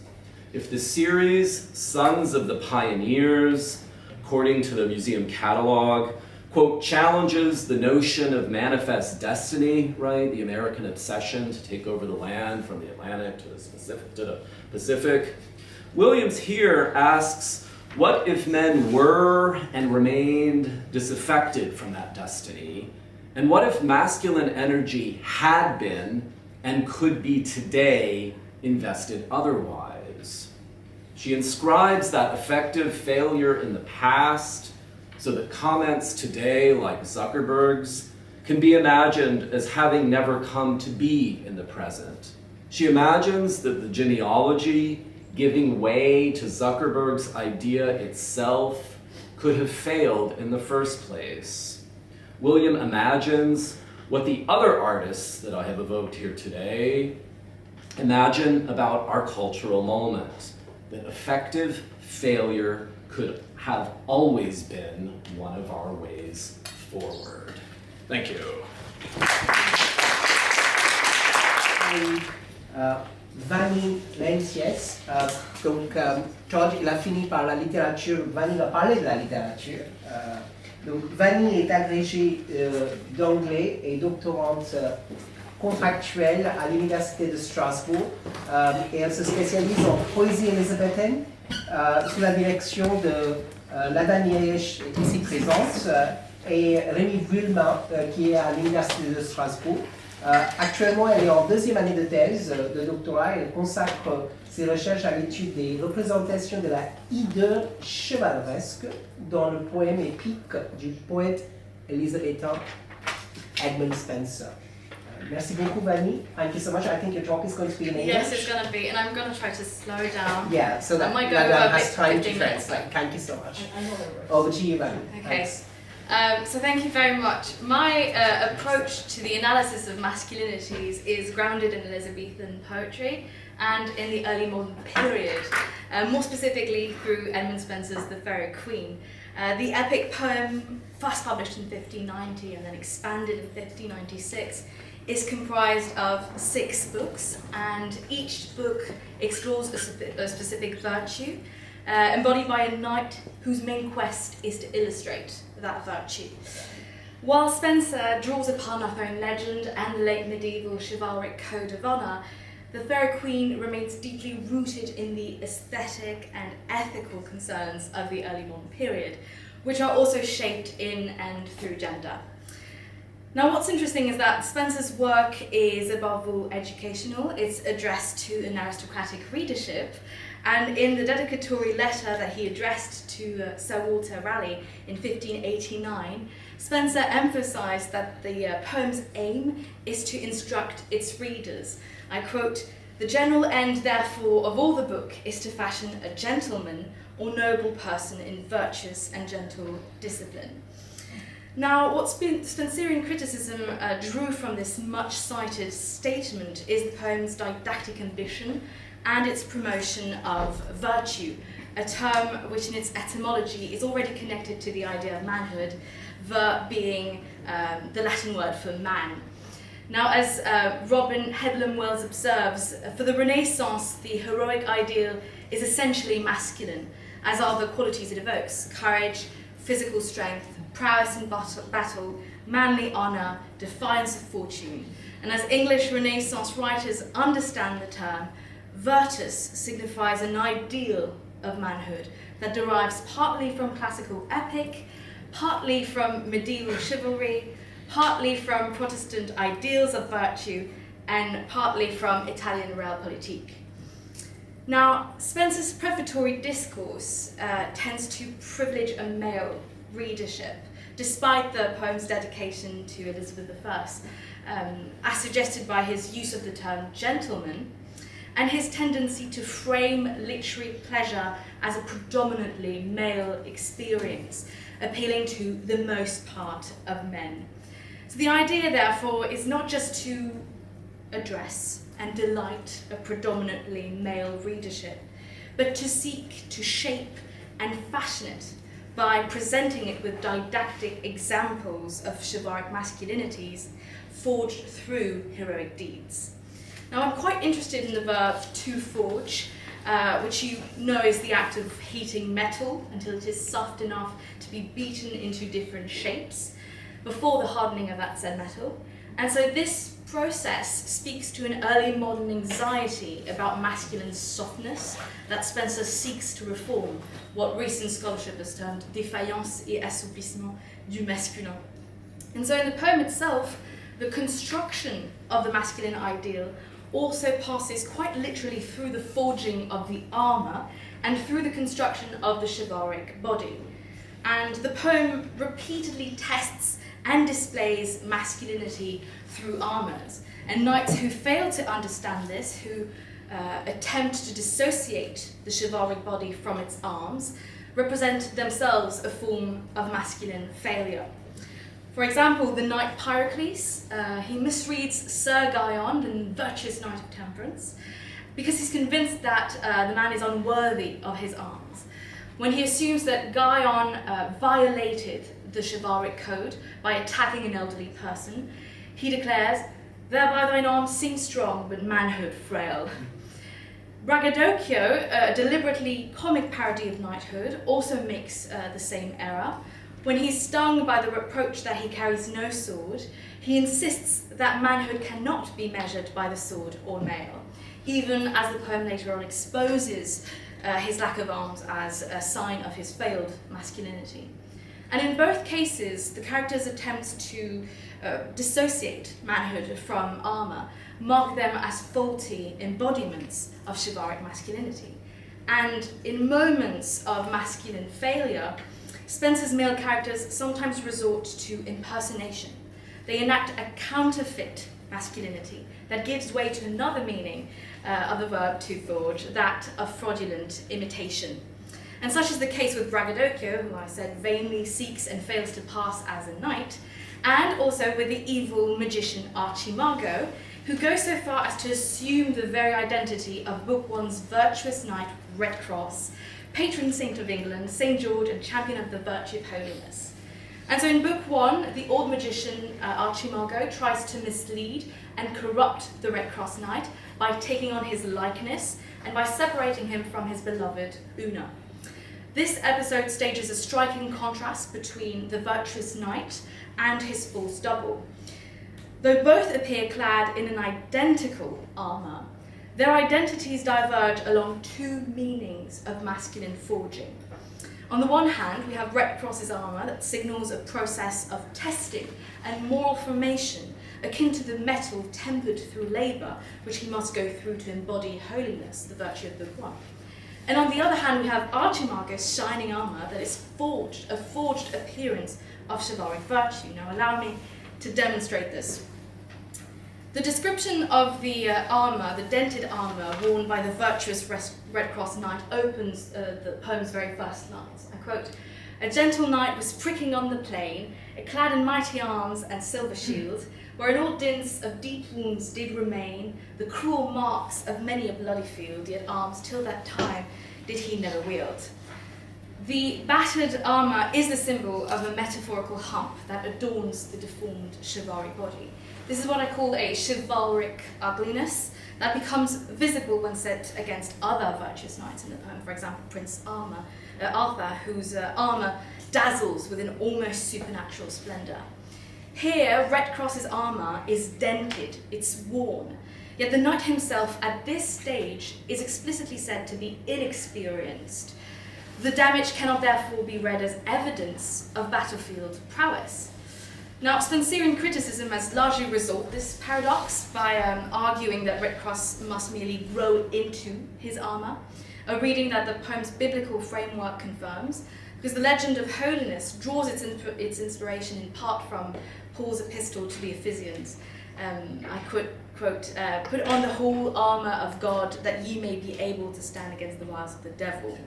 If the series, Sons of the Pioneers, according to the museum catalog, quote, challenges the notion of manifest destiny, right? The American obsession to take over the land from the Atlantic to the Pacific. Williams here asks, what if men were and remained disaffected from that destiny? And what if masculine energy had been and could be today invested otherwise? She inscribes that effective failure in the past so that comments today, like Zuckerberg's, can be imagined as having never come to be in the present. She imagines that the genealogy giving way to Zuckerberg's idea itself could have failed in the first place. William imagines what the other artists that I have evoked here today imagine about our cultural moment, that effective failure could have always been one of our ways forward. Thank you. Vanni Lenciès, donc Todd il a fini par la littérature, Vanni va parler de la littérature. Donc Vanni est agrégée d'anglais et doctorante contractuelle à l'université de Strasbourg et elle se spécialise en poésie élisabéthaine sous la direction de Lada Miesch, ici présente, et Rémi Vuillemin, qui est à l'université de Strasbourg. Actuellement, elle est en deuxième année de thèse de doctorat et elle consacre ses recherches à l'étude des représentations de la hideur chevaleresque dans le poème épique du poète élisabéthain Edmund Spenser. Merci beaucoup, Vani. Thank you so much. I think your talk is going to be in English. Yes, it's going to be, and I'm going to try to slow down. Yeah, so that I might go Madame over a has bit, time to 15 minutes. translate. Thank you so much. Over to you, Vani. Okay. Thanks. So thank you very much. My approach to the analysis of masculinities is grounded in Elizabethan poetry and in the early modern period, more specifically through Edmund Spenser's The Faerie Queene. The epic poem, first published in 1590 and then expanded in 1596, is comprised of 6 books, and each book explores a specific virtue, embodied by a knight whose main quest is to illustrate that virtue. While Spenser draws upon Arthurian legend and the late medieval chivalric code of honour, The Faerie Queene remains deeply rooted in the aesthetic and ethical concerns of the early modern period, which are also shaped in and through gender. Now, what's interesting is that Spenser's work is above all educational. It's addressed to an aristocratic readership, and in the dedicatory letter that he addressed to Sir Walter Raleigh in 1589, Spenser emphasised that the poem's aim is to instruct its readers. I quote, "The general end, therefore, of all the book is to fashion a gentleman or noble person in virtuous and gentle discipline." Now, what Spenserian criticism drew from this much-cited statement is the poem's didactic ambition and its promotion of virtue, a term which in its etymology is already connected to the idea of manhood, ver being the Latin word for man. Now, as Robin Headlam Wells observes, for the Renaissance, the heroic ideal is essentially masculine, as are the qualities it evokes: courage, physical strength, prowess in battle, manly honour, defiance of fortune. And as English Renaissance writers understand the term, virtus signifies an ideal of manhood that derives partly from classical epic, partly from medieval chivalry, partly from Protestant ideals of virtue, and partly from Italian realpolitik. Now, Spenser's prefatory discourse tends to privilege a male readership, despite the poem's dedication to Elizabeth I, as suggested by his use of the term gentleman, and his tendency to frame literary pleasure as a predominantly male experience, appealing to the most part of men. So the idea, therefore, is not just to address and delight a predominantly male readership, but to seek to shape and fashion it by presenting it with didactic examples of chivalric masculinities forged through heroic deeds. Now, I'm quite interested in the verb to forge, which you know is the act of heating metal until it is soft enough to be beaten into different shapes before the hardening of that said metal. And so this process speaks to an early modern anxiety about masculine softness that Spenser seeks to reform, what recent scholarship has termed défaillance et assouplissement du masculin. And so in the poem itself, the construction of the masculine ideal also passes quite literally through the forging of the armour and through the construction of the chivalric body. And the poem repeatedly tests and displays masculinity through armours. And knights who fail to understand this, who attempt to dissociate the chivalric body from its arms, represent themselves a form of masculine failure. For example, the knight Pyrocles, he misreads Sir Guyon, the virtuous knight of temperance, because he's convinced that the man is unworthy of his arms. When he assumes that Guyon violated the chivalric code by attacking an elderly person, he declares, "Thereby thine arms seem strong, but manhood frail." Braggadocio, a deliberately comic parody of knighthood, also makes the same error. When he's stung by the reproach that he carries no sword, he insists that manhood cannot be measured by the sword or mail, even as the poem later on exposes his lack of arms as a sign of his failed masculinity. And in both cases, the character's attempts to dissociate manhood from armour mark them as faulty embodiments of chivalric masculinity. And in moments of masculine failure, Spenser's male characters sometimes resort to impersonation. They enact a counterfeit masculinity, that gives way to another meaning of the verb to forge, that of fraudulent imitation. And such is the case with braggadocio, who I said vainly seeks and fails to pass as a knight, and also with the evil magician Archimago, who goes so far as to assume the very identity of Book 1's virtuous knight, Red Cross, patron saint of England, St. George, and champion of the virtue of holiness. And so in Book 1, the old magician Archimago tries to mislead and corrupt the Red Cross knight by taking on his likeness and by separating him from his beloved Una. This episode stages a striking contrast between the virtuous knight and his false double. Though both appear clad in an identical armour, their identities diverge along two meanings of masculine forging. On the one hand, we have Red Cross's armour that signals a process of testing and moral formation, akin to the metal tempered through labour, which he must go through to embody holiness, the virtue of Book 1. And on the other hand, we have Archimago's shining armour that is forged, a forged appearance of chivalric virtue. Now allow me to demonstrate this. The description of the armour, the dented armour worn by the virtuous Red Cross knight opens the poem's very first lines. I quote, "A gentle knight was pricking on the plain, clad in mighty arms and silver shield, where in all dints of deep wounds did remain the cruel marks of many a bloody field, yet arms till that time did he never wield." The battered armour is the symbol of a metaphorical hump that adorns the deformed chivalric body. This is what I call a chivalric ugliness that becomes visible when set against other virtuous knights in the poem. For example, Prince Arthur, whose armour dazzles with an almost supernatural splendour. Here, Red Cross's armour is dented, it's worn, yet the knight himself at this stage is explicitly said to be inexperienced. The damage cannot therefore be read as evidence of battlefield prowess. Now, Spencerian criticism has largely resolved this paradox by arguing that Red Cross must merely grow into his armour, a reading that the poem's biblical framework confirms, because the legend of holiness draws its inspiration in part from Paul's epistle to the Ephesians. I quote, "Put on the whole armour of God, that ye may be able to stand against the wiles of the devil."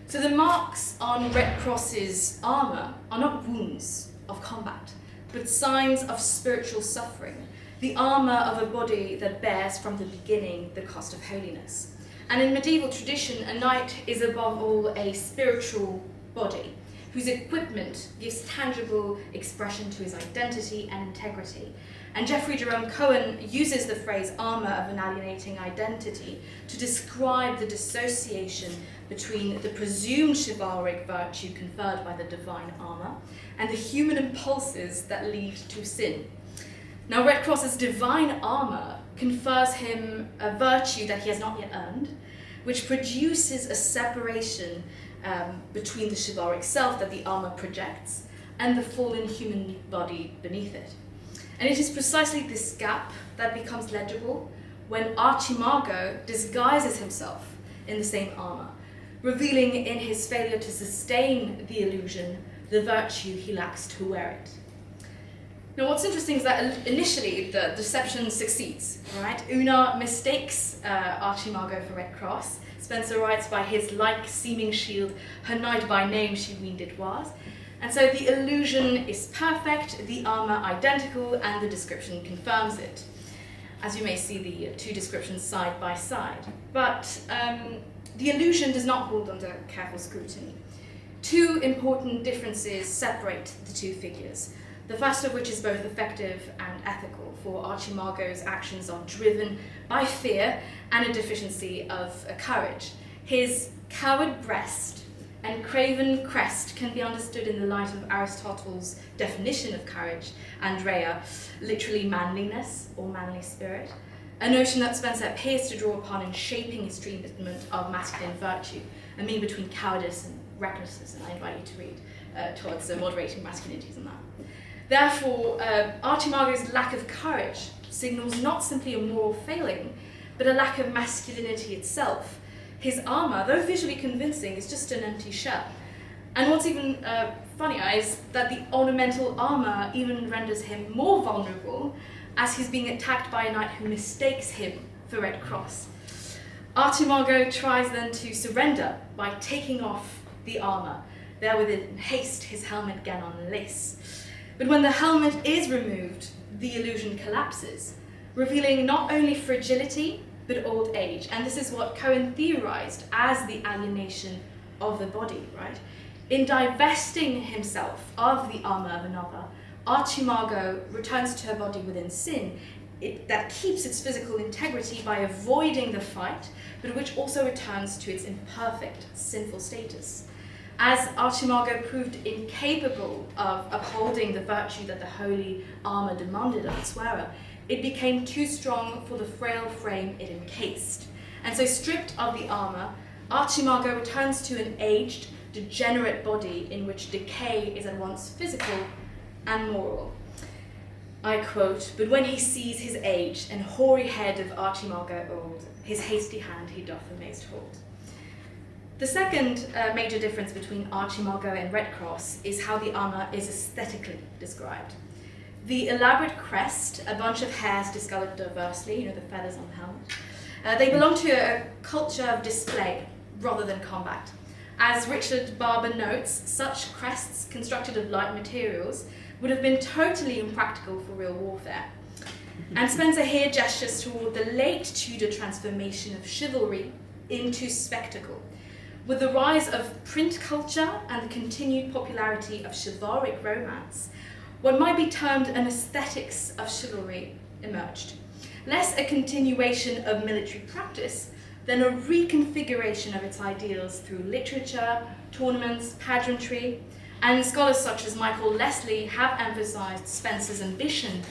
So the marks on Red Cross's armour are not wounds of combat, but signs of spiritual suffering, the armour of a body that bears from the beginning the cost of holiness. And in medieval tradition, a knight is above all a spiritual body, whose equipment gives tangible expression to his identity and integrity. And Geoffrey Jerome Cohen uses the phrase armour of an alienating identity to describe the dissociation between the presumed chivalric virtue conferred by the divine armour and the human impulses that lead to sin. Now, Red Cross's divine armour confers him a virtue that he has not yet earned, which produces a separation between the chivalric self that the armour projects and the fallen human body beneath it. And it is precisely this gap that becomes legible when Archimago disguises himself in the same armour, revealing in his failure to sustain the illusion the virtue he lacks to wear it. Now, what's interesting is that initially the deception succeeds, right? Una mistakes Archimago for Red Cross. Spencer writes, "By his like-seeming shield, her knight by name she weened it was." And so the illusion is perfect, the armour identical, and the description confirms it. As you may see the two descriptions side by side. But the illusion does not hold under careful scrutiny. Two important differences separate the two figures. The first of which is both effective and ethical, for Archimago's actions are driven by fear and a deficiency of courage. His coward breast and craven crest can be understood in the light of Aristotle's definition of courage, Andrea, literally manliness or manly spirit, a notion that Spencer appears to draw upon in shaping his treatment of masculine virtue, a mean between cowardice and recklessness, and I invite you to read Todd's Moderating Masculinities on that. Therefore, Archimago's lack of courage signals not simply a moral failing, but a lack of masculinity itself. His armour, though visually convincing, is just an empty shell. And what's even funnier is that the ornamental armour even renders him more vulnerable as he's being attacked by a knight who mistakes him for Red Cross. Archimago tries then to surrender by taking off the armour, therewith in haste his helmet gan on lace. But when the helmet is removed, the illusion collapses, revealing not only fragility, but old age. And this is what Cohen theorized as the alienation of the body, right? In divesting himself of the armour of another, Archimago returns to her body within sin, that keeps its physical integrity by avoiding the fight, but which also returns to its imperfect, sinful status. As Archimago proved incapable of upholding the virtue that the holy armour demanded of its wearer, it became too strong for the frail frame it encased. And so, stripped of the armour, Archimago returns to an aged, degenerate body in which decay is at once physical and moral. I quote, "But when he sees his age and hoary head of Archimago old, his hasty hand he doth amazed hold." The second major difference between Archimago and Red Cross is how the armour is aesthetically described. The elaborate crest, a bunch of hairs discoloured diversely, the feathers on the helmet, they belong to a culture of display rather than combat. As Richard Barber notes, such crests constructed of light materials would have been totally impractical for real warfare. And Spencer here gestures toward the late Tudor transformation of chivalry into spectacle. With the rise of print culture and the continued popularity of chivalric romance, what might be termed an aesthetics of chivalry emerged. Less a continuation of military practice than a reconfiguration of its ideals through literature, tournaments, pageantry, and scholars such as Michael Leslie have emphasized Spencer's ambition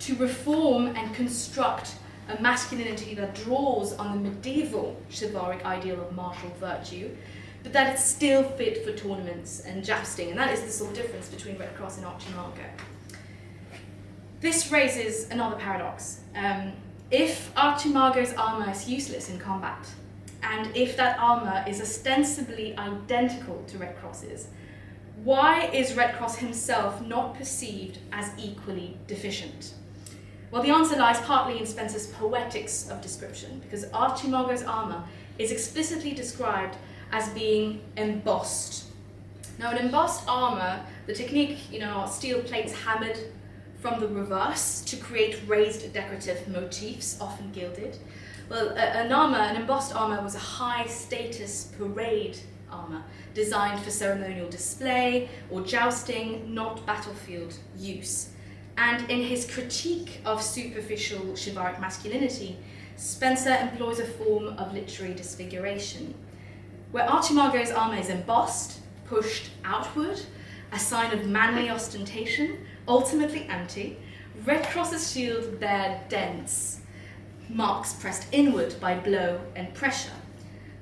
to reform and construct a masculinity that draws on the medieval chivalric ideal of martial virtue, but that it's still fit for tournaments and jousting, and that is the sort of difference between Red Cross and Archimago. This raises another paradox. If Archimago's armour is useless in combat, and if that armour is ostensibly identical to Red Cross's, why is Red Cross himself not perceived as equally deficient? Well, the answer lies partly in Spencer's poetics of description, because Archimago's armour is explicitly described as being embossed. Now, an embossed armour, the technique, are steel plates hammered from the reverse to create raised decorative motifs, often gilded. Well, an embossed armour was a high-status parade armour designed for ceremonial display or jousting, not battlefield use. And in his critique of superficial chivalric masculinity, Spencer employs a form of literary disfiguration. Where Archimago's armour is embossed, pushed outward, a sign of manly ostentation, ultimately empty, Red Cross's shield bear dents, marks pressed inward by blow and pressure.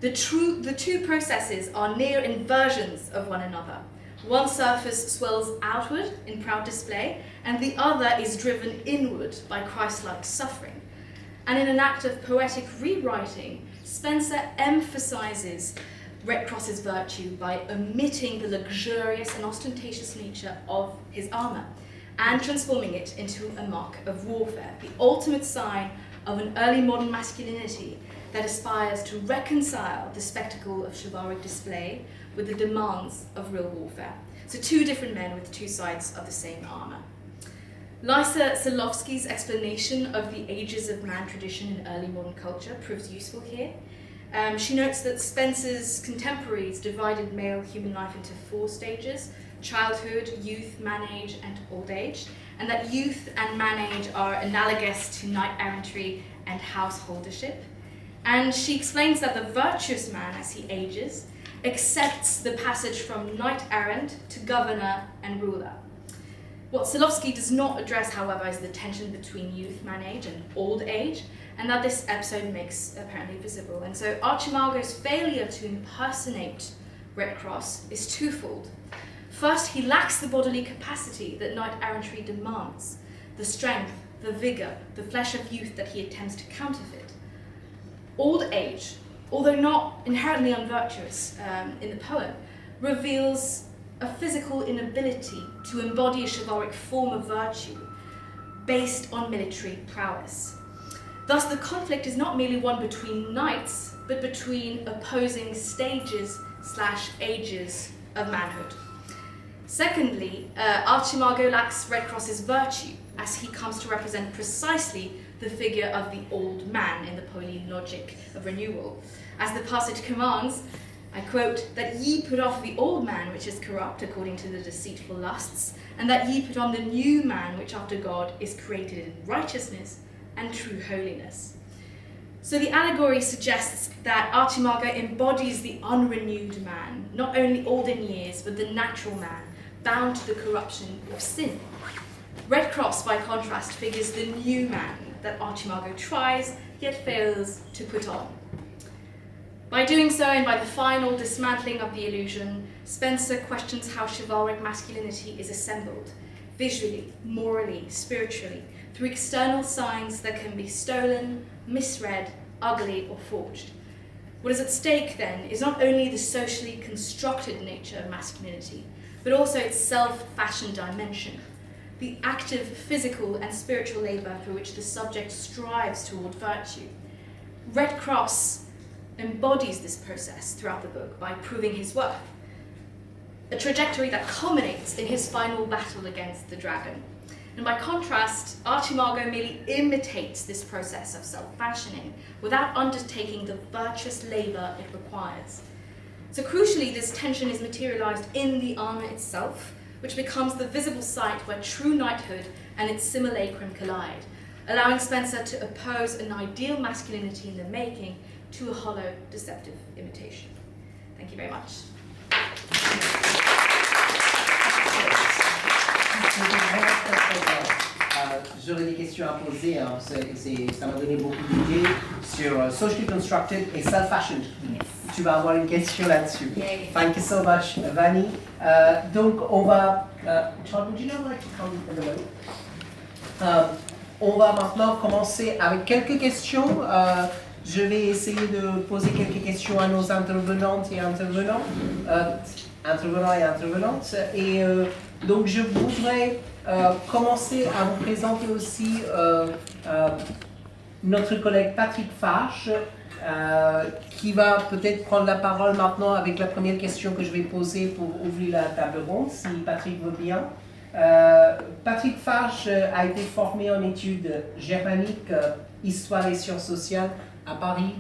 The two processes are near inversions of one another. One surface swells outward in proud display, and the other is driven inward by Christ-like suffering. And in an act of poetic rewriting, Spencer emphasizes Red Cross's virtue by omitting the luxurious and ostentatious nature of his armour and transforming it into a mark of warfare, the ultimate sign of an early modern masculinity that aspires to reconcile the spectacle of chivalric display with the demands of real warfare. So two different men with two sides of the same armour. Lisa Solovsky's explanation of the ages of man tradition in early modern culture proves useful here. She notes that Spencer's contemporaries divided male human life into 4 stages: childhood, youth, man-age, and old age, and that youth and man-age are analogous to knight-errantry and householdership. And she explains that the virtuous man, as he ages, accepts the passage from knight-errant to governor and ruler. What Solovsky does not address, however, is the tension between youth, man-age, and old age, and that this episode makes apparently visible. And so Archimago's failure to impersonate Red Cross is twofold. First, he lacks the bodily capacity that knight-errantry demands, the strength, the vigour, the flesh of youth that he attempts to counterfeit. Old age, although not inherently unvirtuous in the poem, reveals a physical inability to embody a chivalric form of virtue, based on military prowess. Thus, the conflict is not merely one between knights, but between opposing stages/ages of manhood. Secondly, Archimago lacks Red Cross's virtue, as he comes to represent precisely the figure of the old man in the Pauline logic of renewal. As the passage commands, I quote, that ye put off the old man which is corrupt according to the deceitful lusts, and that ye put on the new man which after God is created in righteousness and true holiness. So the allegory suggests that Archimago embodies the unrenewed man, not only old in years, but the natural man, bound to the corruption of sin. Red Cross, by contrast, figures the new man that Archimago tries, yet fails to put on. By doing so, and by the final dismantling of the illusion, Spencer questions how chivalric masculinity is assembled, visually, morally, spiritually, through external signs that can be stolen, misread, ugly, or forged. What is at stake, then, is not only the socially constructed nature of masculinity, but also its self-fashioned dimension, the active physical and spiritual labour through which the subject strives toward virtue. Red Cross embodies this process throughout the book by proving his worth, a trajectory that culminates in his final battle against the dragon. And by contrast, Archimago merely imitates this process of self-fashioning without undertaking the virtuous labour it requires. So crucially, this tension is materialised in the armour itself, which becomes the visible site where true knighthood and its simulacrum collide, allowing Spencer to oppose an ideal masculinity in the making to a hollow, deceptive imitation. Thank you very much. J'aurais des questions à poser, hein. Ça m'a donné beaucoup d'idées sur socially constructed et self-fashioned. Yes. Tu vas avoir une question là-dessus. Yeah. Thank you so much, Vanny. Donc, on va... Todd, would you now like to come in the middle? On va maintenant commencer avec quelques questions. Je vais essayer de poser quelques questions à nos intervenantes et intervenants. Intervenants et intervenantes. Et donc, je voudrais commencer à vous présenter aussi notre collègue Patrick Farge, qui va peut-être prendre la parole maintenant avec la première question que je vais poser pour ouvrir la table ronde, si Patrick veut bien. Patrick Farge a été formé en études germaniques, histoire et sciences sociales à Paris,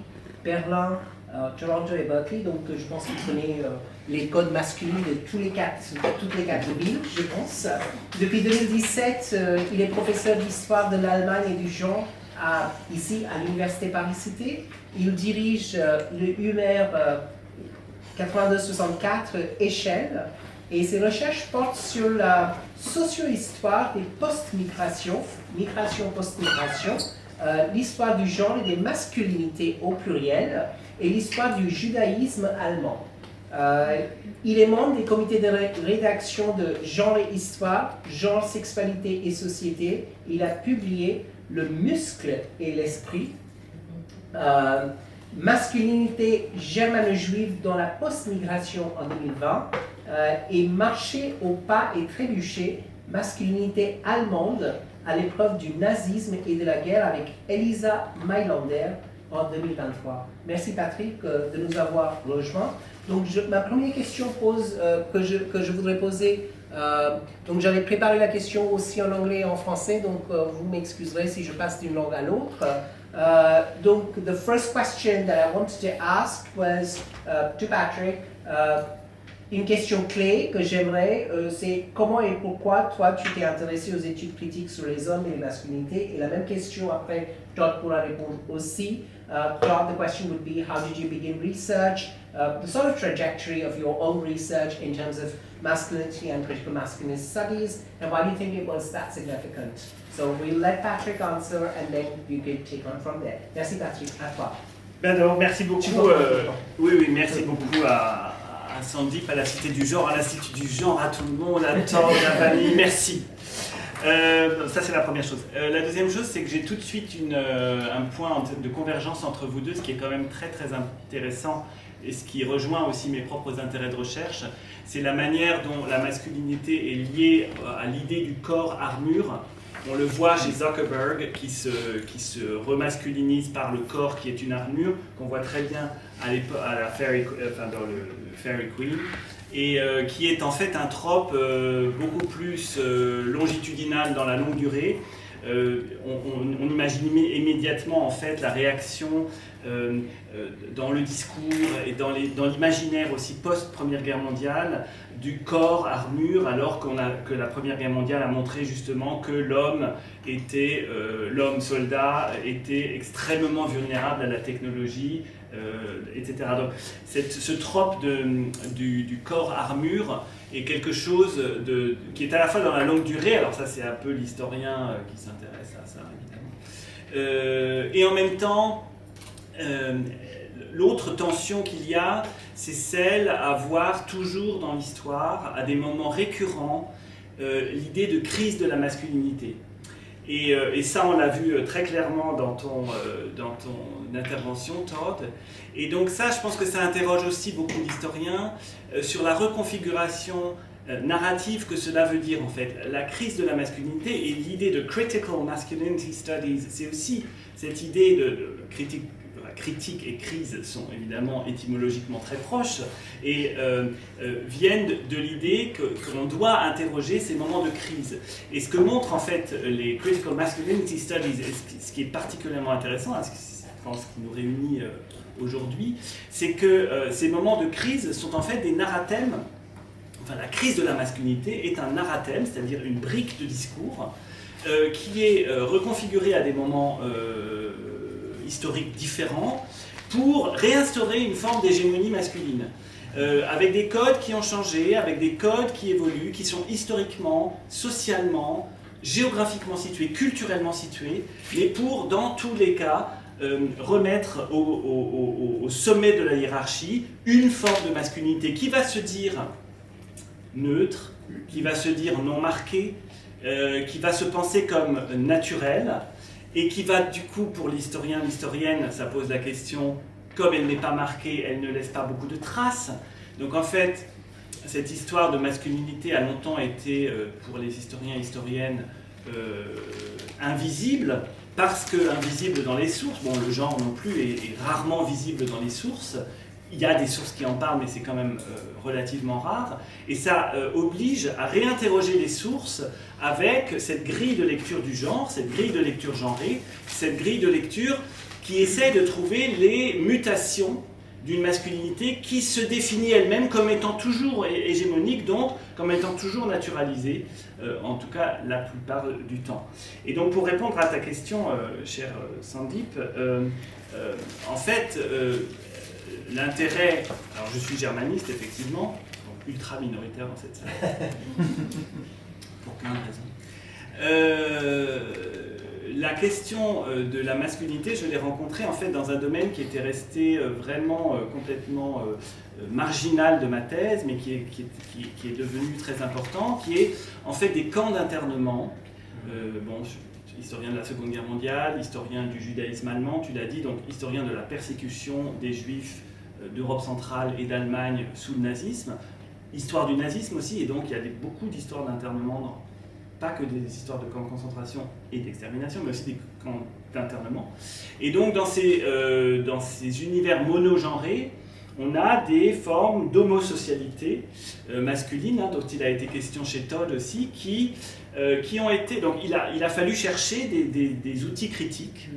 Berlin, Toronto et Berkeley, donc je pense qu'il connaît les codes masculins de toutes les quatre villes, je pense. Depuis 2017, il est professeur d'histoire de l'Allemagne et du genre ici à l'Université Paris-Cité. Il dirige le UMR 8264 Échelle et ses recherches portent sur la socio-histoire des post-migrations, migration post-migration, l'histoire du genre et des masculinités au pluriel et l'histoire du judaïsme allemand. Il est membre des comités de rédaction de Genre et Histoire, Genre, Sexualité et Société. Il a publié Le muscle et l'esprit, Masculinité germano-juive dans la post-migration en 2020 et Marcher au pas et trébucher, masculinité allemande à l'épreuve du nazisme et de la guerre avec Elisa Mailander en 2023. Merci Patrick de nous avoir rejoints. Donc ma première question que je voudrais poser, donc j'avais préparé la question aussi en anglais et en français, donc vous m'excuserez si je passe d'une langue à l'autre. Donc the first question that I wanted to ask was to Patrick, une question clé que j'aimerais, c'est comment et pourquoi toi tu t'es intéressé aux études critiques sur les hommes et les masculinités. Et la même question après, Todd pourra répondre aussi. Todd, the question would be, how did you begin research? The sort of trajectory of your own research in terms of masculinity and critical masculinist studies, and why do you think it was that significant? So we'll let Patrick answer, and then you can take on from there. Merci Patrick, à toi. Ben d'abord, merci beaucoup. Oui, merci beaucoup à Sandeep, à la Cité du Genre, à l'Institut du Genre, à tout le monde, à Todd, à Vanny, merci. Ça c'est la première chose. La deuxième chose, c'est que j'ai tout de suite un point de convergence entre vous deux, ce qui est quand même très très intéressant et ce qui rejoint aussi mes propres intérêts de recherche, c'est la manière dont la masculinité est liée à l'idée du corps armure On le voit chez Zuckerberg qui se remasculinise par le corps qui est une armure, qu'on voit très bien à la dans le Fairy Queen, et qui est en fait un trope beaucoup plus longitudinal dans la longue durée. On imagine immédiatement en fait la réaction dans le discours et dans l'imaginaire aussi post-Première Guerre mondiale du corps armure, alors que la Première Guerre mondiale a montré justement que l'homme soldat était extrêmement vulnérable à la technologie, etc. Donc ce trope du corps armure est quelque chose qui est à la fois dans la longue durée, alors ça c'est un peu l'historien qui s'intéresse à ça évidemment, et en même temps l'autre tension qu'il y a, c'est celle à voir toujours dans l'histoire, à des moments récurrents, l'idée de crise de la masculinité. Et ça, on l'a vu très clairement dans ton intervention, Todd. Et donc ça, je pense que ça interroge aussi beaucoup d'historiens sur la reconfiguration narrative que cela veut dire, en fait. La crise de la masculinité et l'idée de critical masculinity studies, c'est aussi cette idée de critique et crise sont évidemment étymologiquement très proches et viennent de l'idée que l'on doit interroger ces moments de crise. Et ce que montrent en fait les Critical Masculinity Studies, et ce qui est particulièrement intéressant, ce qui nous réunit aujourd'hui, c'est que ces moments de crise sont en fait des narratèmes. Enfin, la crise de la masculinité est un narratème, c'est-à-dire une brique de discours qui est reconfigurée à des moments historiques différents pour réinstaurer une forme d'hégémonie masculine, avec des codes qui ont changé, avec des codes qui évoluent, qui sont historiquement, socialement, géographiquement situés, culturellement situés, mais pour, dans tous les cas, remettre au sommet de la hiérarchie une forme de masculinité qui va se dire neutre, qui va se dire non marquée, qui va se penser comme naturelle, et qui va du coup, pour l'historien, l'historienne, ça pose la question, comme elle n'est pas marquée, elle ne laisse pas beaucoup de traces. Donc en fait, cette histoire de masculinité a longtemps été, pour les historiens et historiennes, invisible, parce que invisible dans les sources. Bon, le genre non plus est rarement visible dans les sources. Il y a des sources qui en parlent, mais c'est quand même relativement rare. Et ça oblige à réinterroger les sources avec cette grille de lecture du genre, cette grille de lecture genrée, cette grille de lecture qui essaie de trouver les mutations d'une masculinité qui se définit elle-même comme étant toujours hégémonique, donc comme étant toujours naturalisée, en tout cas la plupart du temps. Et donc pour répondre à ta question, cher Sandip, en fait, l'intérêt, alors je suis germaniste effectivement, donc ultra minoritaire dans cette salle, pour plein de raisons. La question de la masculinité, je l'ai rencontrée en fait dans un domaine qui était resté vraiment complètement marginal de ma thèse, mais qui est devenu très important, qui est en fait des camps d'internement. Bon, je suis historien de la Seconde Guerre mondiale, historien du judaïsme allemand, tu l'as dit, donc historien de la persécution des juifs d'Europe centrale et d'Allemagne sous le nazisme, histoire du nazisme aussi, et donc il y a beaucoup d'histoires d'internement, pas que des histoires de camps de concentration et d'extermination, mais aussi des camps d'internement. Et donc dans ces univers monogenrés, on a des formes d'homosocialité masculine, dont il a été question chez Todd aussi, qui ont été... Donc il a fallu chercher des outils critiques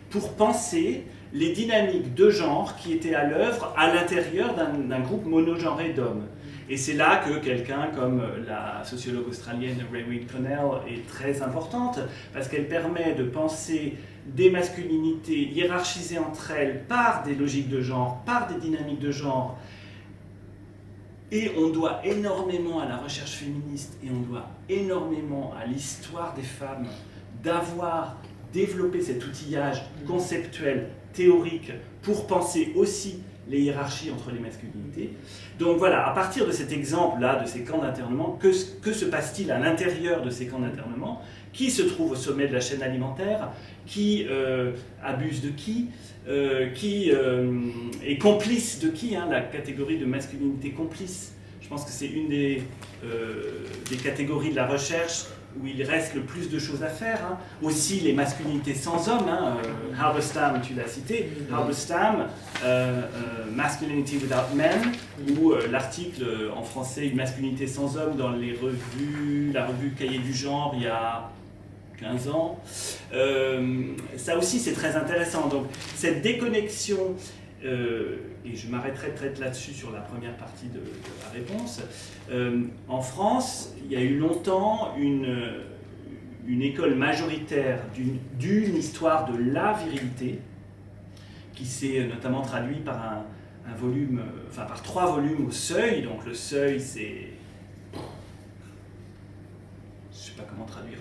pour penser les dynamiques de genre qui étaient à l'œuvre à l'intérieur d'un groupe monogenré d'hommes. Et c'est là que quelqu'un comme la sociologue australienne Raewyn Connell est très importante, parce qu'elle permet de penser des masculinités hiérarchisées entre elles par des logiques de genre, par des dynamiques de genre. Et on doit énormément à la recherche féministe, et on doit énormément à l'histoire des femmes d'avoir développé cet outillage conceptuel, théorique, pour penser aussi les hiérarchies entre les masculinités. Donc voilà, à partir de cet exemple-là, de ces camps d'internement, que se passe-t-il à l'intérieur de ces camps d'internement? Qui se trouve au sommet de la chaîne alimentaire? Qui abuse de qui est complice de qui, la catégorie de masculinité complice. Je pense que c'est une des catégories de la recherche où il reste le plus de choses à faire. Hein. Aussi les masculinités sans homme, hein, Halberstam, tu l'as cité, Halberstam, Masculinity Without Men, ou l'article en français Une masculinité sans homme dans les revues, la revue Cahier du genre il y a 15 ans. Ça aussi c'est très intéressant. Donc cette déconnexion, et je m'arrêterai peut-être là-dessus sur la première partie de la réponse. En France, il y a eu longtemps une école majoritaire d'une histoire de la virilité, qui s'est notamment traduit par un volume, enfin par 3 volumes au Seuil. Donc le Seuil, c'est... Je sais pas comment traduire.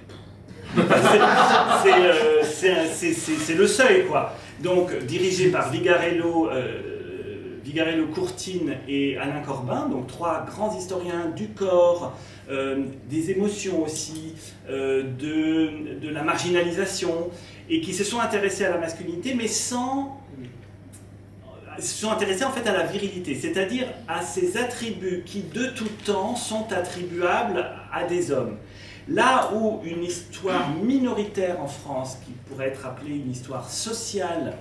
C'est le Seuil, quoi. Donc dirigé par Vigarello, Courtine et Alain Corbin, donc 3 grands historiens du corps, des émotions aussi, de la marginalisation, et qui se sont intéressés à la masculinité, mais se sont intéressés en fait à la virilité, c'est-à-dire à ces attributs qui de tout temps sont attribuables à des hommes. Là où une histoire minoritaire en France, qui pourrait être appelée une histoire sociale,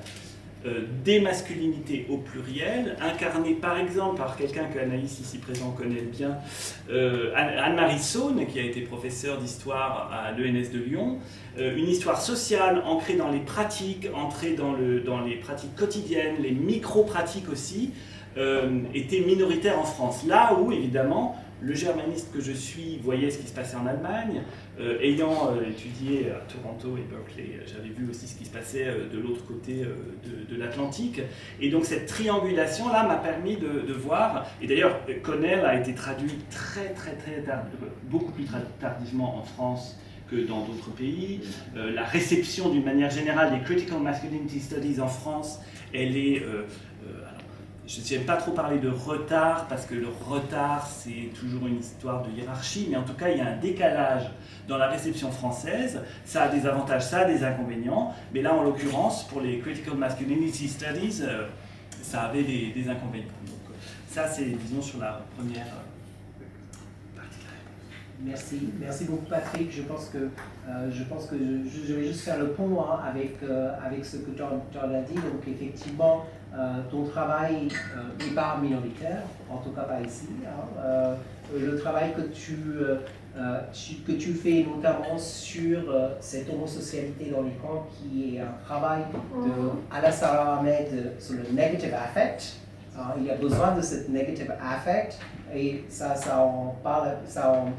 des masculinités au pluriel, incarnée par exemple par quelqu'un que Anaïs ici présent connaît bien, Anne-Marie Saune, qui a été professeure d'histoire à l'ENS de Lyon, une histoire sociale ancrée dans les pratiques, ancrée dans les pratiques quotidiennes, les micro-pratiques aussi, était minoritaire en France. Là où, évidemment, le germaniste que je suis voyait ce qui se passait en Allemagne, ayant étudié à Toronto et Berkeley, j'avais vu aussi ce qui se passait de l'autre côté de l'Atlantique. Et donc cette triangulation-là m'a permis de voir, et d'ailleurs Connell a été traduit beaucoup plus tardivement en France que dans d'autres pays. La réception d'une manière générale des Critical Masculinity Studies en France, elle est... je n'aime pas trop parler de retard, parce que le retard, c'est toujours une histoire de hiérarchie, mais en tout cas, il y a un décalage dans la réception française. Ça a des avantages, ça a des inconvénients, mais là, en l'occurrence, pour les Critical Masculinity Studies, ça avait des inconvénients. Donc, ça, c'est, disons, sur la première partie de la réponse. Merci beaucoup Patrick. Je pense que je vais juste faire le pont avec ce que Todd a dit. Donc effectivement, ton travail n'est pas minoritaire, en tout cas pas ici. Le travail que tu fais notamment sur cette homosocialité dans les camps, qui est un travail de Alassar Ahmed sur le negative affect. Il y a besoin de cette negative affect, et ça en parle, ça en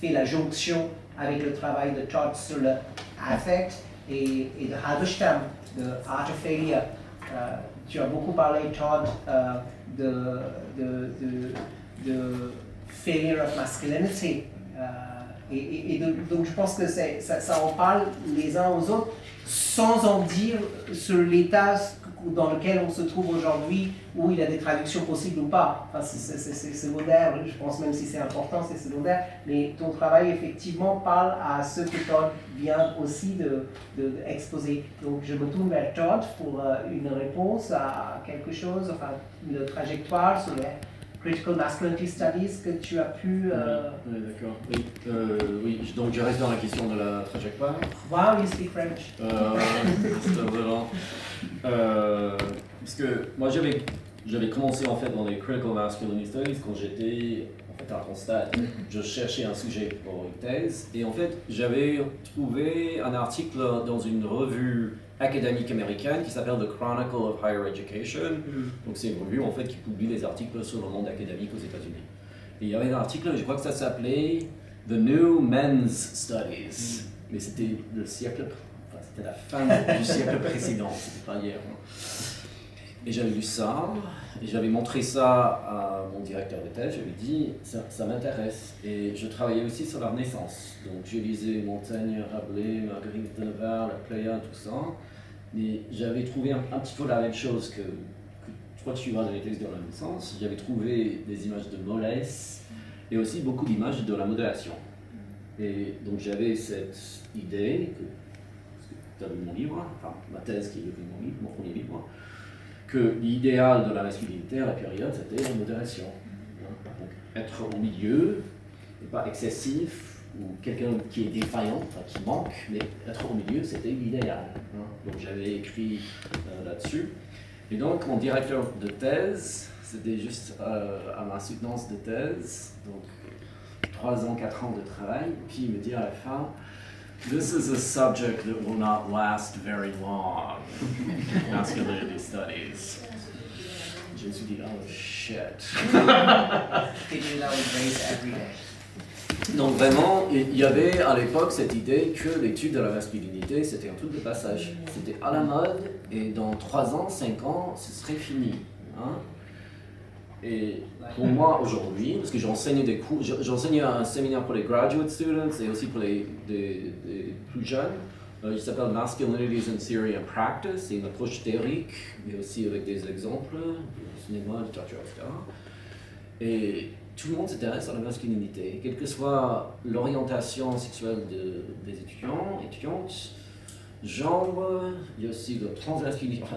fait la jonction avec le travail de Todd sur le affect et de Halberstam, de Art of Failure. Tu as beaucoup parlé, Todd, de failure of masculinity. Donc je pense que ça en parle les uns aux autres, sans en dire sur l'état dans lequel on se trouve aujourd'hui, où il y a des traductions possibles ou pas. Enfin, c'est secondaire, je pense, même si c'est important, c'est secondaire. Mais ton travail, effectivement, parle à ce que Todd vient aussi d'exposer. Donc, je me tourne vers Todd pour une réponse à quelque chose, enfin, une trajectoire sur les Critical Masculinity Studies que tu as pu... Oui, d'accord. Oui, donc je reste dans la question de la trajectoire. Wow, you speak French. C'est vraiment... parce que moi j'avais commencé en fait dans les Critical Masculinity Studies quand j'étais en fait à un stade. Je cherchais un sujet pour une thèse, et en fait j'avais trouvé un article dans une revue académique américaine qui s'appelle The Chronicle of Higher Education. Donc c'est une revue en fait qui publie les articles sur le monde académique aux États-Unis. Et il y avait un article, je crois que ça s'appelait The New Men's Studies, mais c'était le siècle, enfin, c'était la fin du siècle précédent, c'était pas hier. Et j'avais lu ça, et j'avais montré ça à mon directeur de thèse, j'avais dit ça m'intéresse. Et je travaillais aussi sur la Renaissance, donc je lisais Montaigne, Rabelais, Marguerite de Navarre, la Pléiade, tout ça. Mais j'avais trouvé un petit peu la même chose que je crois que tu vois dans les textes de la Renaissance. J'avais trouvé des images de mollesse et aussi beaucoup d'images de la modération. Et donc j'avais cette idée, parce que tu as vu mon livre, enfin ma thèse qui est devenue mon premier livre, que l'idéal de la masculinité à la période, c'était la modération. Donc être au milieu, et pas excessif, ou quelqu'un qui est défaillant, enfin, qui manque, mais être au milieu, c'était l'idéal. Hein. Donc j'avais écrit là-dessus. Et donc mon directeur de thèse, c'était juste à ma soutenance de thèse, donc 3 ans, 4 ans de travail, puis il me dit à la fin, "This is a subject that will not last very long, masculinity studies." Je me suis dit, oh shit. Donc vraiment, il y avait à l'époque cette idée que l'étude de la masculinité, c'était un truc de passage. C'était à la mode, et dans 3 ans, 5 ans, ce serait fini. Hein? Et pour moi aujourd'hui, parce que j'enseigne des cours, j'enseigne un séminaire pour les graduate students et aussi pour les plus jeunes. Il s'appelle Masculinities in Theory and Practice. C'est une approche théorique, mais aussi avec des exemples, du cinéma, littérature, etc. Et tout le monde s'intéresse à la masculinité, quelle que soit l'orientation sexuelle des étudiants, étudiantes, genre, il y a aussi le transmasculinité. Enfin,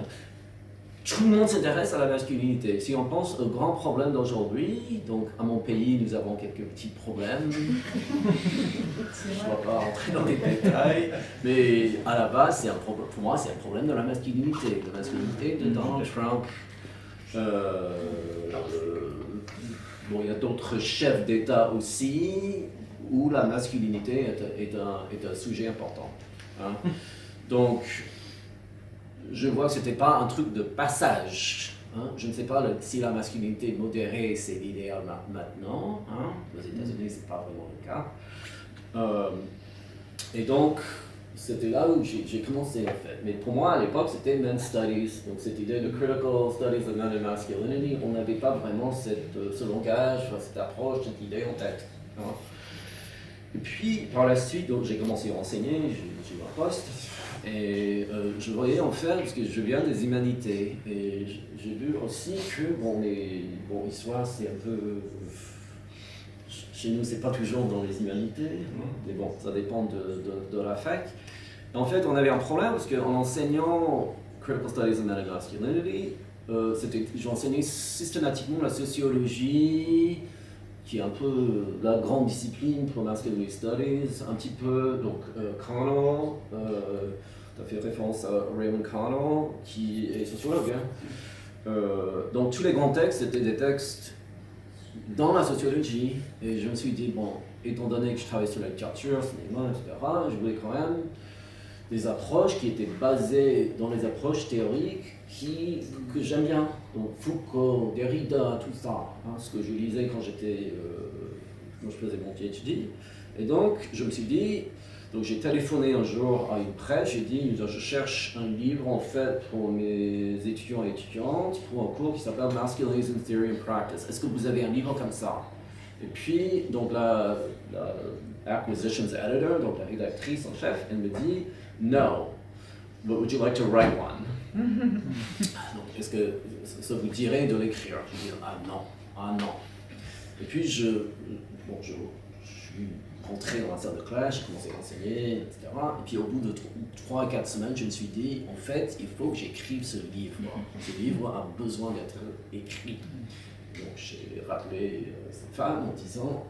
tout le monde s'intéresse à la masculinité. Si on pense au grand problème d'aujourd'hui, donc à mon pays, nous avons quelques petits problèmes. Je ne vais pas rentrer dans les détails, mais à la base, c'est pour moi, c'est un problème de la masculinité. La masculinité de Donald Trump. Bon, il y a d'autres chefs d'État aussi, où la masculinité est un sujet important. Hein. Donc, je vois que ce n'était pas un truc de passage. Hein. Je ne sais pas si la masculinité modérée, c'est l'idéal maintenant. Hein. Aux États-Unis, ce n'est pas vraiment le cas. Et donc, c'était là où j'ai commencé en fait. Mais pour moi, à l'époque, c'était men's studies. Donc, cette idée de critical studies of men and masculinity, on n'avait pas vraiment ce langage, cette approche, cette idée en tête. Hein. Et puis, par la suite, j'ai commencé à enseigner, j'ai eu un poste. Et je voyais en fait, parce que je viens des humanités, et j'ai vu aussi que, l'histoire c'est un peu... Chez nous, c'est pas toujours dans les humanités, mais bon, ça dépend de la fac. Et en fait, on avait un problème, parce qu'en enseignant Critical Studies of Men and Masculinity, j'enseignais systématiquement la sociologie, qui est un peu la grande discipline pour Masculinity Studies, un petit peu, donc Connell, tu as fait référence à Raymond Connell, qui est sociologue. Hein. Donc tous les grands textes, c'était des textes dans la sociologie, et je me suis dit, bon, étant donné que je travaille sur la littérature, cinéma, etc., je voulais quand même des approches qui étaient basées dans les approches théoriques que j'aime bien. Donc Foucault, Derrida, tout ça, hein, ce que je lisais quand je faisais mon PhD. Et donc, je me suis dit, donc j'ai téléphoné un jour à une presse, j'ai dit, je cherche un livre en fait pour mes étudiants et étudiantes, pour un cours qui s'appelle Masculinities in Theory and Practice. Est-ce que vous avez un livre comme ça? Et puis, donc la acquisitions editor, donc la rédactrice en chef, elle me dit, no, but would you like to write one? Donc, est-ce que ça vous dirait de l'écrire? Je dis, ah non. Et puis, je suis rentré dans la salle de classe, j'ai commencé à enseigner, etc. Et puis, au bout de 3 à 4 semaines, je me suis dit, en fait, il faut que j'écrive ce livre. Ce livre a besoin d'être écrit. Donc, j'ai rappelé cette femme en disant,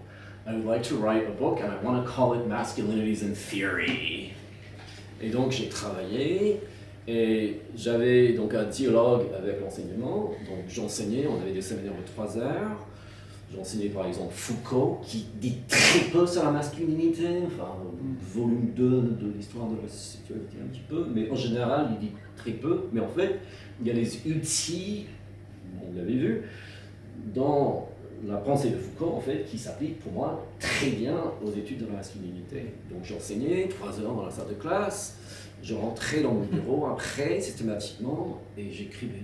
I would like to write a book and I want to call it Masculinities in Theory. Et donc, j'ai travaillé. Et j'avais donc un dialogue avec l'enseignement, donc j'enseignais, on avait des séminaires de 3 heures. J'enseignais par exemple Foucault, qui dit très peu sur la masculinité, enfin, volume 2 de l'histoire de la sexualité un petit peu, mais en général il dit très peu. Mais en fait, il y a les outils, on l'avait vu, dans la pensée de Foucault en fait, qui s'appliquent pour moi très bien aux études de la masculinité. Donc j'enseignais 3 heures dans la salle de classe. Je rentrais dans mon bureau après, systématiquement, et j'écrivais.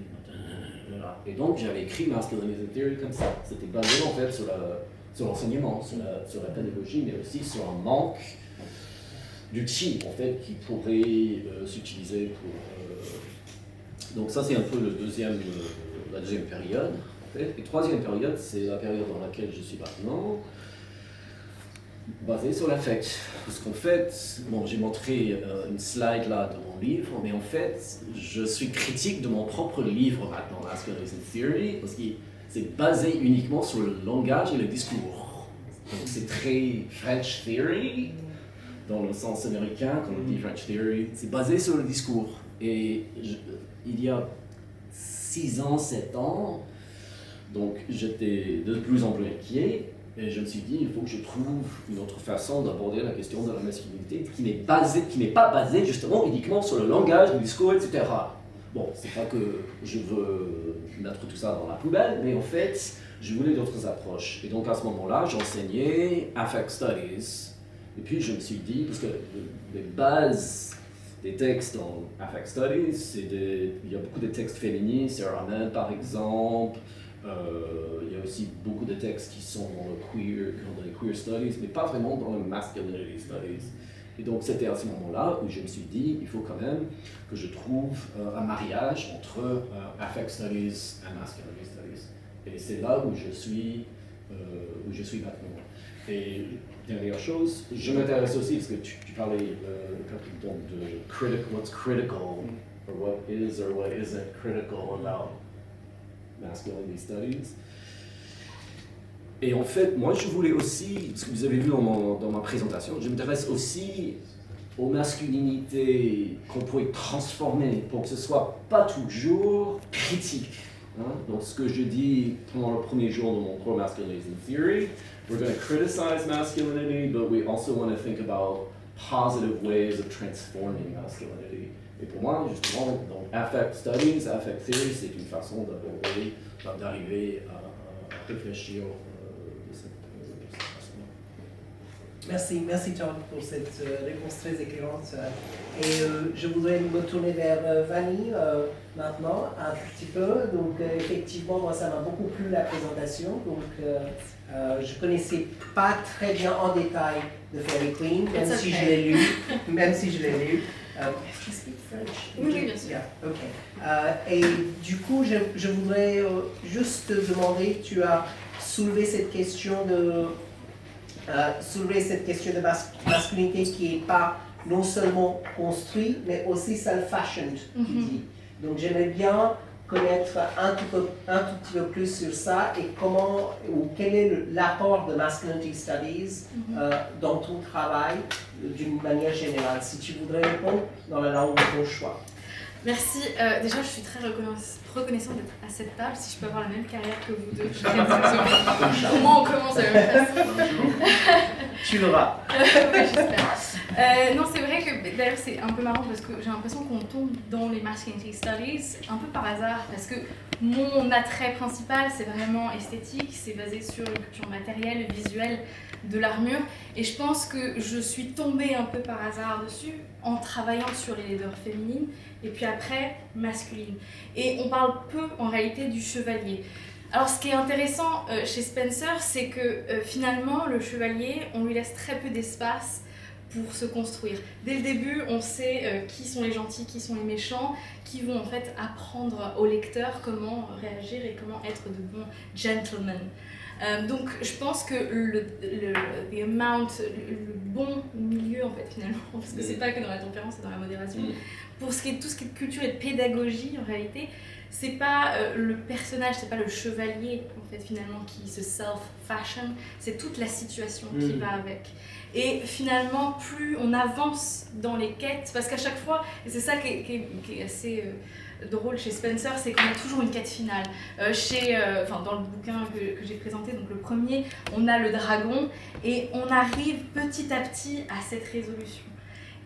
Voilà. Et donc j'avais écrit Masculinities in Theory comme ça. C'était basé en fait sur l'enseignement, sur la pédagogie, mais aussi sur un manque d'outils en fait qui pourraient s'utiliser pour. Donc ça c'est un peu la deuxième période. En fait. Et troisième période, c'est la période dans laquelle je suis maintenant. Basé sur l'affect. Parce qu'en fait, bon, j'ai montré une slide là de mon livre, mais en fait, je suis critique de mon propre livre maintenant, Masculinities in Theory, parce que c'est basé uniquement sur le langage et le discours. Donc c'est très French theory, dans le sens américain, quand on dit French theory, c'est basé sur le discours. Et il y a 6 ans, 7 ans, donc j'étais de plus en plus inquiet, et je me suis dit, il faut que je trouve une autre façon d'aborder la question de la masculinité qui n'est pas basée justement uniquement sur le langage, le discours, etc. Bon, c'est pas que je veux mettre tout ça dans la poubelle, mais en fait, je voulais d'autres approches. Et donc à ce moment-là, j'enseignais affect studies. Et puis je me suis dit, parce que les bases des textes en affect studies, il y a beaucoup de textes féministes, Sarah Mann par exemple, il y a aussi beaucoup de textes qui sont dans les queer studies, mais pas vraiment dans les masculinity studies. Et donc c'était à ce moment-là où je me suis dit, il faut quand même que je trouve un mariage entre affect studies et masculinity studies. Et c'est là où je suis maintenant. Et dernière chose, je m'intéresse aussi, parce que tu parlais donc de what's critical, or what is or what isn't critical about masculinity studies. Et en fait, moi je voulais aussi, ce que vous avez vu dans ma présentation, je m'intéresse aussi aux masculinités qu'on pourrait transformer pour que ce soit pas toujours critique. Hein? Donc ce que je dis pendant le premier jour de mon cours Masculinities in Theory, we're going to criticize masculinity, but we also want to think about positive ways of transforming masculinity. Et pour moi, justement, donc affect studies, affect theory, c'est une façon d'arriver à réfléchir de cette façon-là. Merci Todd pour cette réponse très éclairante. Et je voudrais me tourner vers Vanny maintenant, un petit peu. Donc effectivement, moi ça m'a beaucoup plu la présentation. Donc je connaissais pas très bien en détail de Fairy Queen, même si je l'ai lu. Tu speak French? Oui, bien sûr. Yeah, okay. Et du coup, je voudrais juste te demander, tu as soulevé cette question de masculinité qui n'est pas non seulement construite, mais aussi self-fashioned, tu dis. Donc j'aimerais bien connaître un tout petit peu plus sur ça et quel est l'apport de Masculinity Studies dans ton travail d'une manière générale. Si tu voudrais répondre dans la langue de ton choix. Merci. Déjà, je suis très reconnaissante d'être à cette table. Si je peux avoir la même carrière que vous deux, je serais très au moins on commence à la même façon. Tu l'auras. Oui, j'espère. Non, c'est vrai que d'ailleurs c'est un peu marrant parce que j'ai l'impression qu'on tombe dans les Masculinity Studies un peu par hasard parce que mon attrait principal c'est vraiment esthétique, c'est basé sur une culture matérielle, visuelle de l'armure et je pense que je suis tombée un peu par hasard dessus en travaillant sur les leaders féminines et puis après masculines. Et on parle peu en réalité du chevalier. Alors ce qui est intéressant chez Spencer, c'est que finalement le chevalier, on lui laisse très peu d'espace pour se construire. Dès le début, on sait qui sont les gentils, qui sont les méchants, qui vont en fait apprendre au lecteur comment réagir et comment être de bons gentlemen. Donc je pense que le bon milieu en fait finalement, parce que c'est pas que dans la tempérance, c'est dans la modération, pour ce qui est tout ce qui est de culture et de pédagogie en réalité, c'est pas le personnage, c'est pas le chevalier en fait finalement qui se self-fashion, c'est toute la situation qui va avec. Et finalement, plus on avance dans les quêtes, parce qu'à chaque fois, et c'est ça qui est assez drôle chez Spencer, c'est qu'on a toujours une quête finale. Dans le bouquin que j'ai présenté, donc le premier, on a le dragon, et on arrive petit à petit à cette résolution.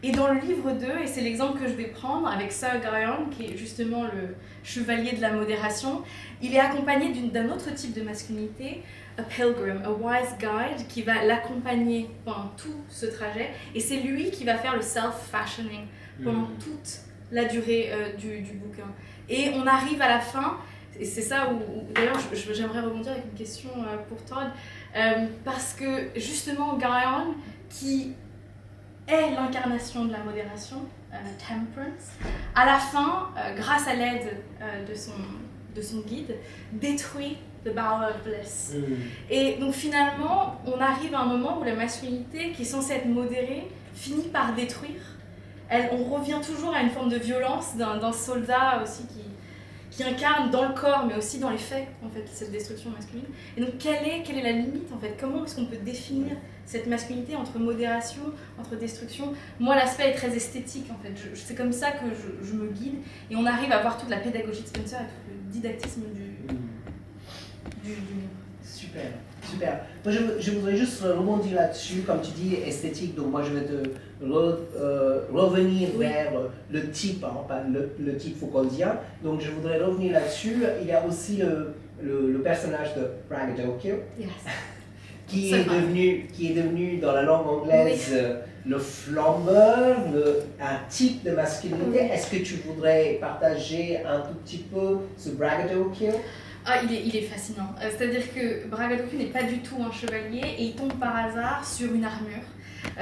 Et dans le livre 2, et c'est l'exemple que je vais prendre avec Sir Gawain, qui est justement le chevalier de la modération, il est accompagné d'un autre type de masculinité, a pilgrim, a wise guide, qui va l'accompagner pendant tout ce trajet, et c'est lui qui va faire le self-fashioning pendant toute la durée du bouquin. Et on arrive à la fin, et c'est ça où d'ailleurs j'aimerais rebondir avec une question pour Todd, parce que justement Gawain, qui est l'incarnation de la modération, temperance, à la fin, grâce à l'aide de son guide, détruit the bower of bliss. Et donc finalement, on arrive à un moment où la masculinité, qui est censée être modérée, finit par détruire. On revient toujours à une forme de violence d'un soldat aussi qui incarne dans le corps, mais aussi dans les faits, en fait, cette destruction masculine. Et donc, quelle est la limite, en fait? Comment est-ce qu'on peut définir cette masculinité entre modération, entre destruction? Moi, l'aspect est très esthétique, en fait. C'est comme ça que je me guide. Et on arrive à voir toute la pédagogie de Spencer et tout le didactisme du livre. Super, super. Moi, je voudrais juste rebondir là-dessus, comme tu dis, esthétique. Donc, moi, je vais te revenir vers le type, hein, pas le type Foucaultien. Donc, je voudrais revenir là-dessus. Il y a aussi le personnage de braggadocio, Yes. qui est devenu dans la langue anglaise le flambeur, un type de masculinité. Est-ce que tu voudrais partager un tout petit peu ce braggadocio? Ah, il est fascinant. C'est-à-dire que braggadocio n'est pas du tout un chevalier et il tombe par hasard sur une armure,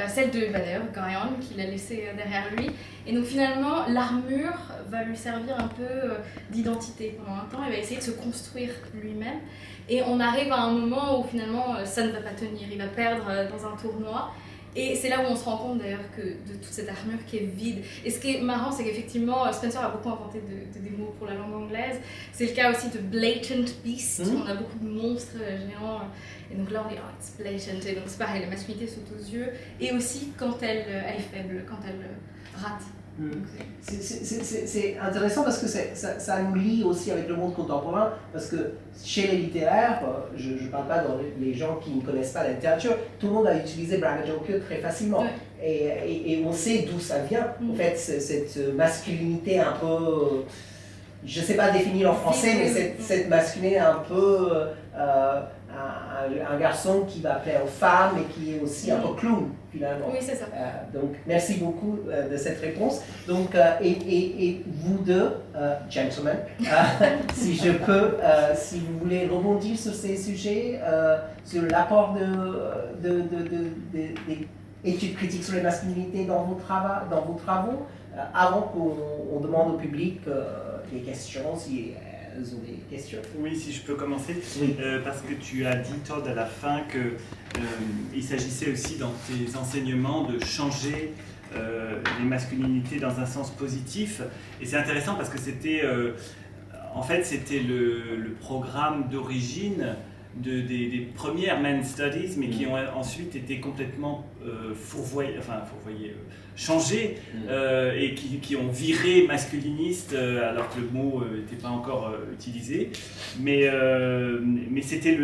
celle de d'ailleurs Gorion, qu'il a laissée derrière lui. Et donc finalement, l'armure va lui servir un peu d'identité pendant un temps. Il va essayer de se construire lui-même. Et on arrive à un moment où finalement ça ne va pas tenir. Il va perdre dans un tournoi. Et c'est là où on se rend compte d'ailleurs de toute cette armure qui est vide. Et ce qui est marrant, c'est qu'effectivement, Spencer a beaucoup inventé des mots pour la langue anglaise. C'est le cas aussi de blatant beast. On a beaucoup de monstres géants. Et donc là, on dit, oh, it's blatant. Et donc c'est pareil, la masculinité saute aux yeux. Et aussi quand elle est faible, quand elle rate. C'est intéressant parce que ça nous lie aussi avec le monde contemporain, parce que chez les littéraires, je ne parle pas dans les gens qui ne connaissent pas la littérature, tout le monde a utilisé braggadocio très facilement. Et on sait d'où ça vient, en fait, cette masculinité un peu, je ne sais pas définir en français, mais cette masculinité un peu, un garçon qui va plaire aux femmes et qui est aussi un peu clown finalement. Oui, c'est ça. Donc merci beaucoup de cette réponse. Donc, et vous deux, gentlemen, si je peux, si vous voulez rebondir sur ces sujets, sur l'apport des études critiques sur les masculinités dans vos travaux, avant qu'on demande au public des questions, si elles ont des questions. Oui, si je peux commencer, parce que tu as dit, Todd, à la fin qu'il s'agissait aussi dans tes enseignements de changer les masculinités dans un sens positif. Et c'est intéressant parce que c'était, en fait, c'était le programme d'origine des premières men's studies, mais qui ont ensuite été complètement changées et qui ont viré masculiniste alors que le mot n'était pas encore utilisé. Mais c'était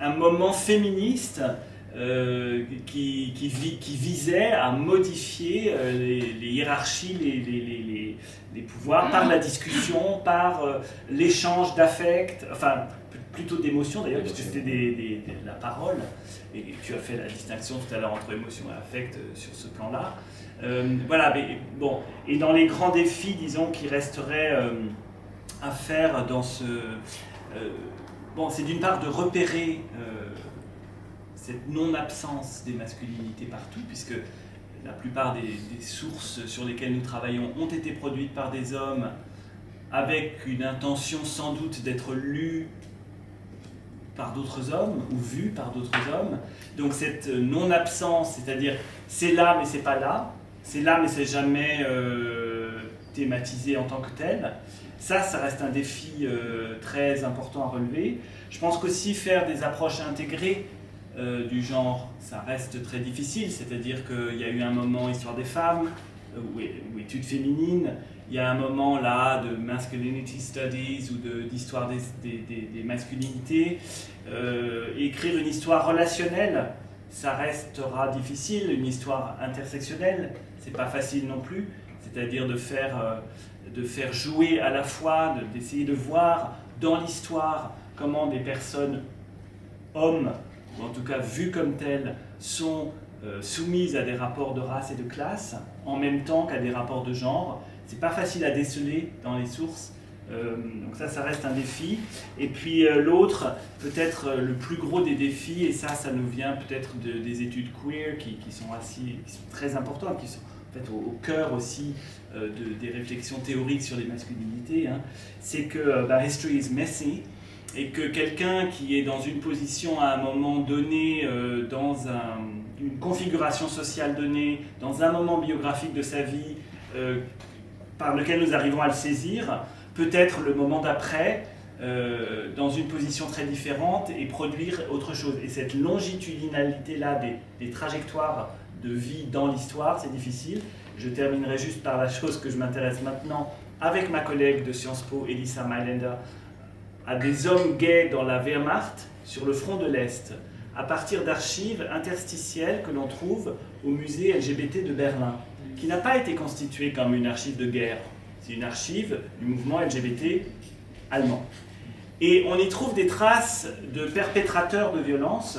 un moment féministe qui visait à modifier les hiérarchies, les pouvoirs par la discussion, par l'échange d'affects, enfin plutôt d'émotions d'ailleurs, puisque c'était la parole, et tu as fait la distinction tout à l'heure entre émotion et affect sur ce plan-là. Voilà, mais bon, et dans les grands défis, disons, qui resteraient à faire dans ce... bon, c'est d'une part de repérer cette non-absence des masculinités partout, puisque la plupart des sources sur lesquelles nous travaillons ont été produites par des hommes avec une intention sans doute d'être lues par d'autres hommes ou vues par d'autres hommes. Donc cette non-absence, c'est-à-dire c'est là mais c'est pas là, c'est là mais c'est jamais thématisé en tant que tel, ça reste un défi très important à relever. Je pense qu'aussi faire des approches intégrées du genre, ça reste très difficile, c'est-à-dire qu'il y a eu un moment histoire des femmes, ou études féminines, il y a un moment là de masculinity studies ou d'histoire des masculinités. Écrire une histoire relationnelle, ça restera difficile, une histoire intersectionnelle, c'est pas facile non plus, c'est-à-dire de faire jouer à la fois, d'essayer de voir dans l'histoire comment des personnes, hommes, ou en tout cas vues comme telles, sont soumises à des rapports de race et de classe, en même temps qu'à des rapports de genre. C'est pas facile à déceler dans les sources, donc ça reste un défi. Et puis l'autre, peut-être le plus gros des défis, et ça nous vient peut-être des études queer qui sont très importantes, qui sont en fait au cœur aussi des réflexions théoriques sur les masculinités, hein, c'est que history is messy, et que quelqu'un qui est dans une position à un moment donné, dans une configuration sociale donnée, dans un moment biographique de sa vie, par lequel nous arrivons à le saisir, peut être le moment d'après, dans une position très différente et produire autre chose. Et cette longitudinalité-là des trajectoires de vie dans l'histoire, c'est difficile. Je terminerai juste par la chose que je m'intéresse maintenant avec ma collègue de Sciences Po, Elissa Mailänder, à des hommes gays dans la Wehrmacht sur le front de l'Est, à partir d'archives interstitielles que l'on trouve au musée LGBT de Berlin, qui n'a pas été constituée comme une archive de guerre. C'est une archive du mouvement LGBT allemand. Et on y trouve des traces de perpétrateurs de violences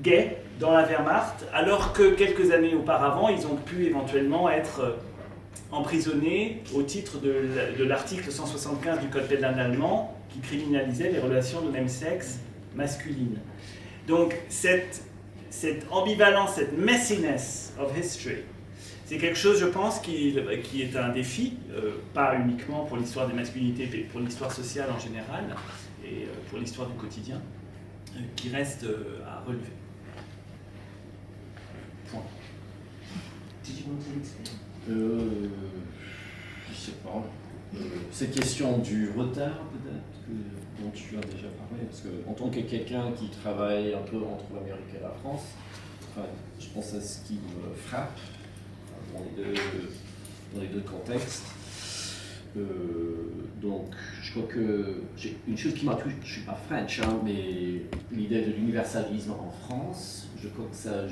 gays dans la Wehrmacht, alors que quelques années auparavant, ils ont pu éventuellement être emprisonnés au titre de l'article 175 du Code pénal allemand qui criminalisait les relations de même sexe masculines. Donc cette ambivalence, cette messiness of history, c'est quelque chose, je pense, qui est un défi, pas uniquement pour l'histoire des masculinités, mais pour l'histoire sociale en général, et pour l'histoire du quotidien, qui reste à relever. Point. Je sais pas. Cette question du retard, peut-être, dont tu as déjà parlé, parce qu'en tant que quelqu'un qui travaille un peu entre l'Amérique et la France, enfin, je pense à ce qui me frappe dans les deux contextes. Donc, je crois que j'ai une chose qui m'a touché, je ne suis pas French, mais l'idée de l'universalisme en France, je crois que ça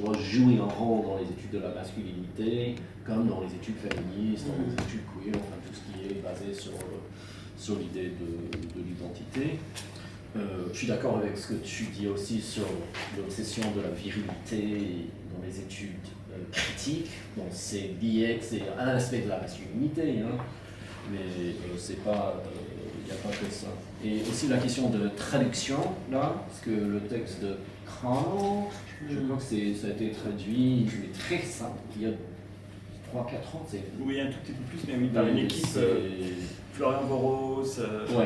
doit jouer un rôle dans les études de la masculinité, comme dans les études féministes, dans les études queer, enfin tout ce qui est basé sur l'idée de l'identité. Je suis d'accord avec ce que tu dis aussi sur l'obsession de la virilité dans les études critiques. Donc c'est lié, c'est un aspect de la masculinité, mais c'est pas, il n'y a pas que ça. Et aussi la question de traduction, là, parce que le texte de Cran, je crois que ça a été traduit, mais très simple, il y a 3-4 ans. Oui, un tout petit peu plus, mais oui, dans une équipe, Florian Boros. Oui,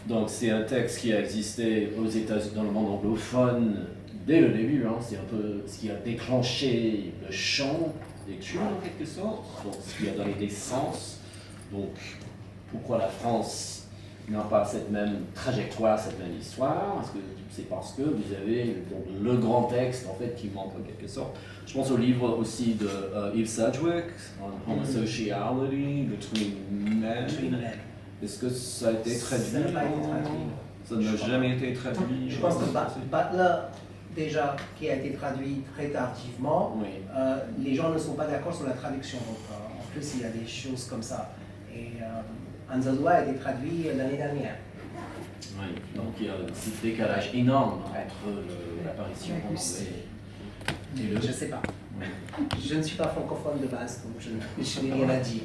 donc c'est un texte qui a existé aux États-Unis, dans le monde anglophone, dès le début, c'est un peu ce qui a déclenché le champ lecture en quelque sorte, donc ce qui a donné des sens. Donc pourquoi la France n'a pas cette même trajectoire, cette même histoire? C'est parce que vous avez donc, le grand texte en fait qui manque en quelque sorte. Je pense au livre aussi de Yves Sedgwick, On Homosociality Between Men. Est-ce que ça a été traduit? Ça n'a pas été traduit. Ça n'a jamais été traduit. Je pense que Butler, déjà, qui a été traduit très tardivement, les gens ne sont pas d'accord sur la traduction. Donc, en plus, il y a des choses comme ça. Et Anzalua a été traduit l'année dernière. Oui, donc il y a ce décalage énorme entre l'apparition en anglais et le... Je ne sais pas. Je ne suis pas francophone de base, donc je n'ai rien à dire.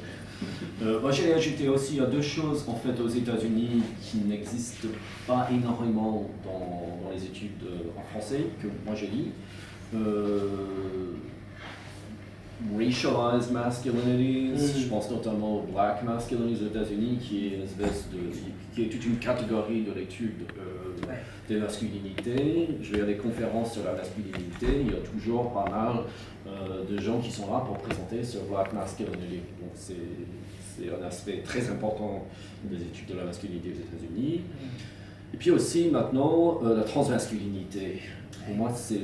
Moi j'ai ajouté aussi, il y a deux choses en fait aux États-Unis qui n'existent pas énormément dans les études en français, que moi je lis. Racialized masculinities, je pense notamment aux black masculinities aux États-Unis, qui est toute une catégorie de l'étude des masculinités. Je vais à des conférences sur la masculinité, il y a toujours pas mal de gens qui sont là pour présenter sur black masculinity. Donc c'est un aspect très important des études de la masculinité aux États-Unis. Et puis aussi maintenant la transmasculinité. Pour moi c'est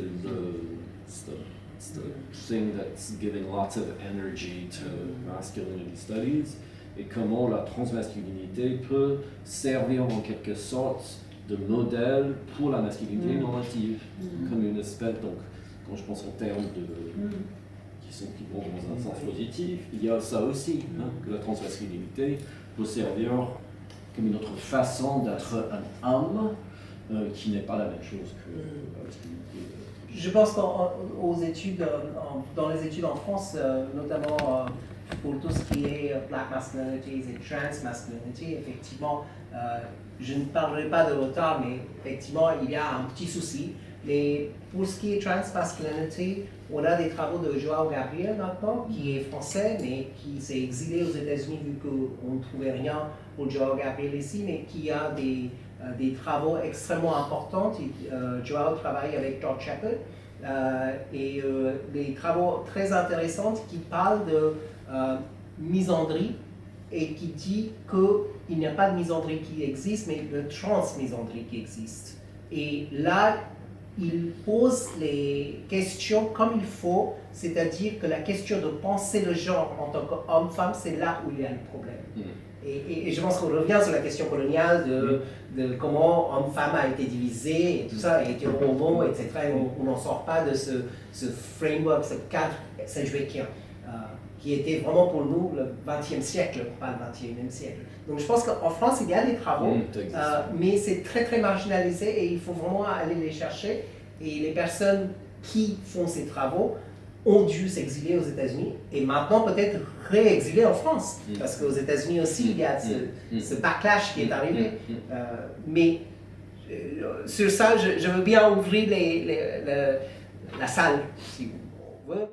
the thing that's giving lots of energy to masculinity studies, et comment la transmasculinité peut servir en quelque sorte de modèle pour la masculinité normative, comme une espèce, donc quand je pense en termes qui vont dans un sens positif, il y a ça aussi, que la transmasculinité peut servir comme une autre façon d'être un homme qui n'est pas la même chose que la masculinité. Je pense qu'aux études, dans les études en France, notamment pour tout ce qui est black masculinities et trans masculinity, effectivement, je ne parlerai pas de retard, mais effectivement, il y a un petit souci. Mais pour ce qui est trans masculinity, on a des travaux de Joao Gabriel maintenant, qui est français, mais qui s'est exilé aux États-Unis vu qu'on ne trouvait rien pour Joao Gabriel ici, mais qui a des travaux extrêmement importants. Joao travaille avec Todd Reeser et des travaux très intéressants qui parlent misandrie et qui dit qu'il n'y a pas de misandrie qui existe, mais de transmisandrie qui existe. Et là, il pose les questions comme il faut, c'est-à-dire que la question de penser le genre en tant qu'homme-femme, c'est là où il y a le problème. Et je pense qu'on revient sur la question coloniale de comment homme-femme a été divisé et tout ça, et été robot, etc. Et on n'en sort pas de ce framework, ce cadre sedgwickien, qui était vraiment pour nous le XXe siècle, pas le XXIe siècle. Donc je pense qu'en France, il y a des travaux, mais c'est très très marginalisé et il faut vraiment aller les chercher. Et les personnes qui font ces travaux ont dû s'exiler aux États-Unis et maintenant peut-être réexiler en France, parce qu'aux États-Unis aussi il y a ce backlash qui est arrivé. Mais sur ça, je veux bien ouvrir la salle, si vous voulez.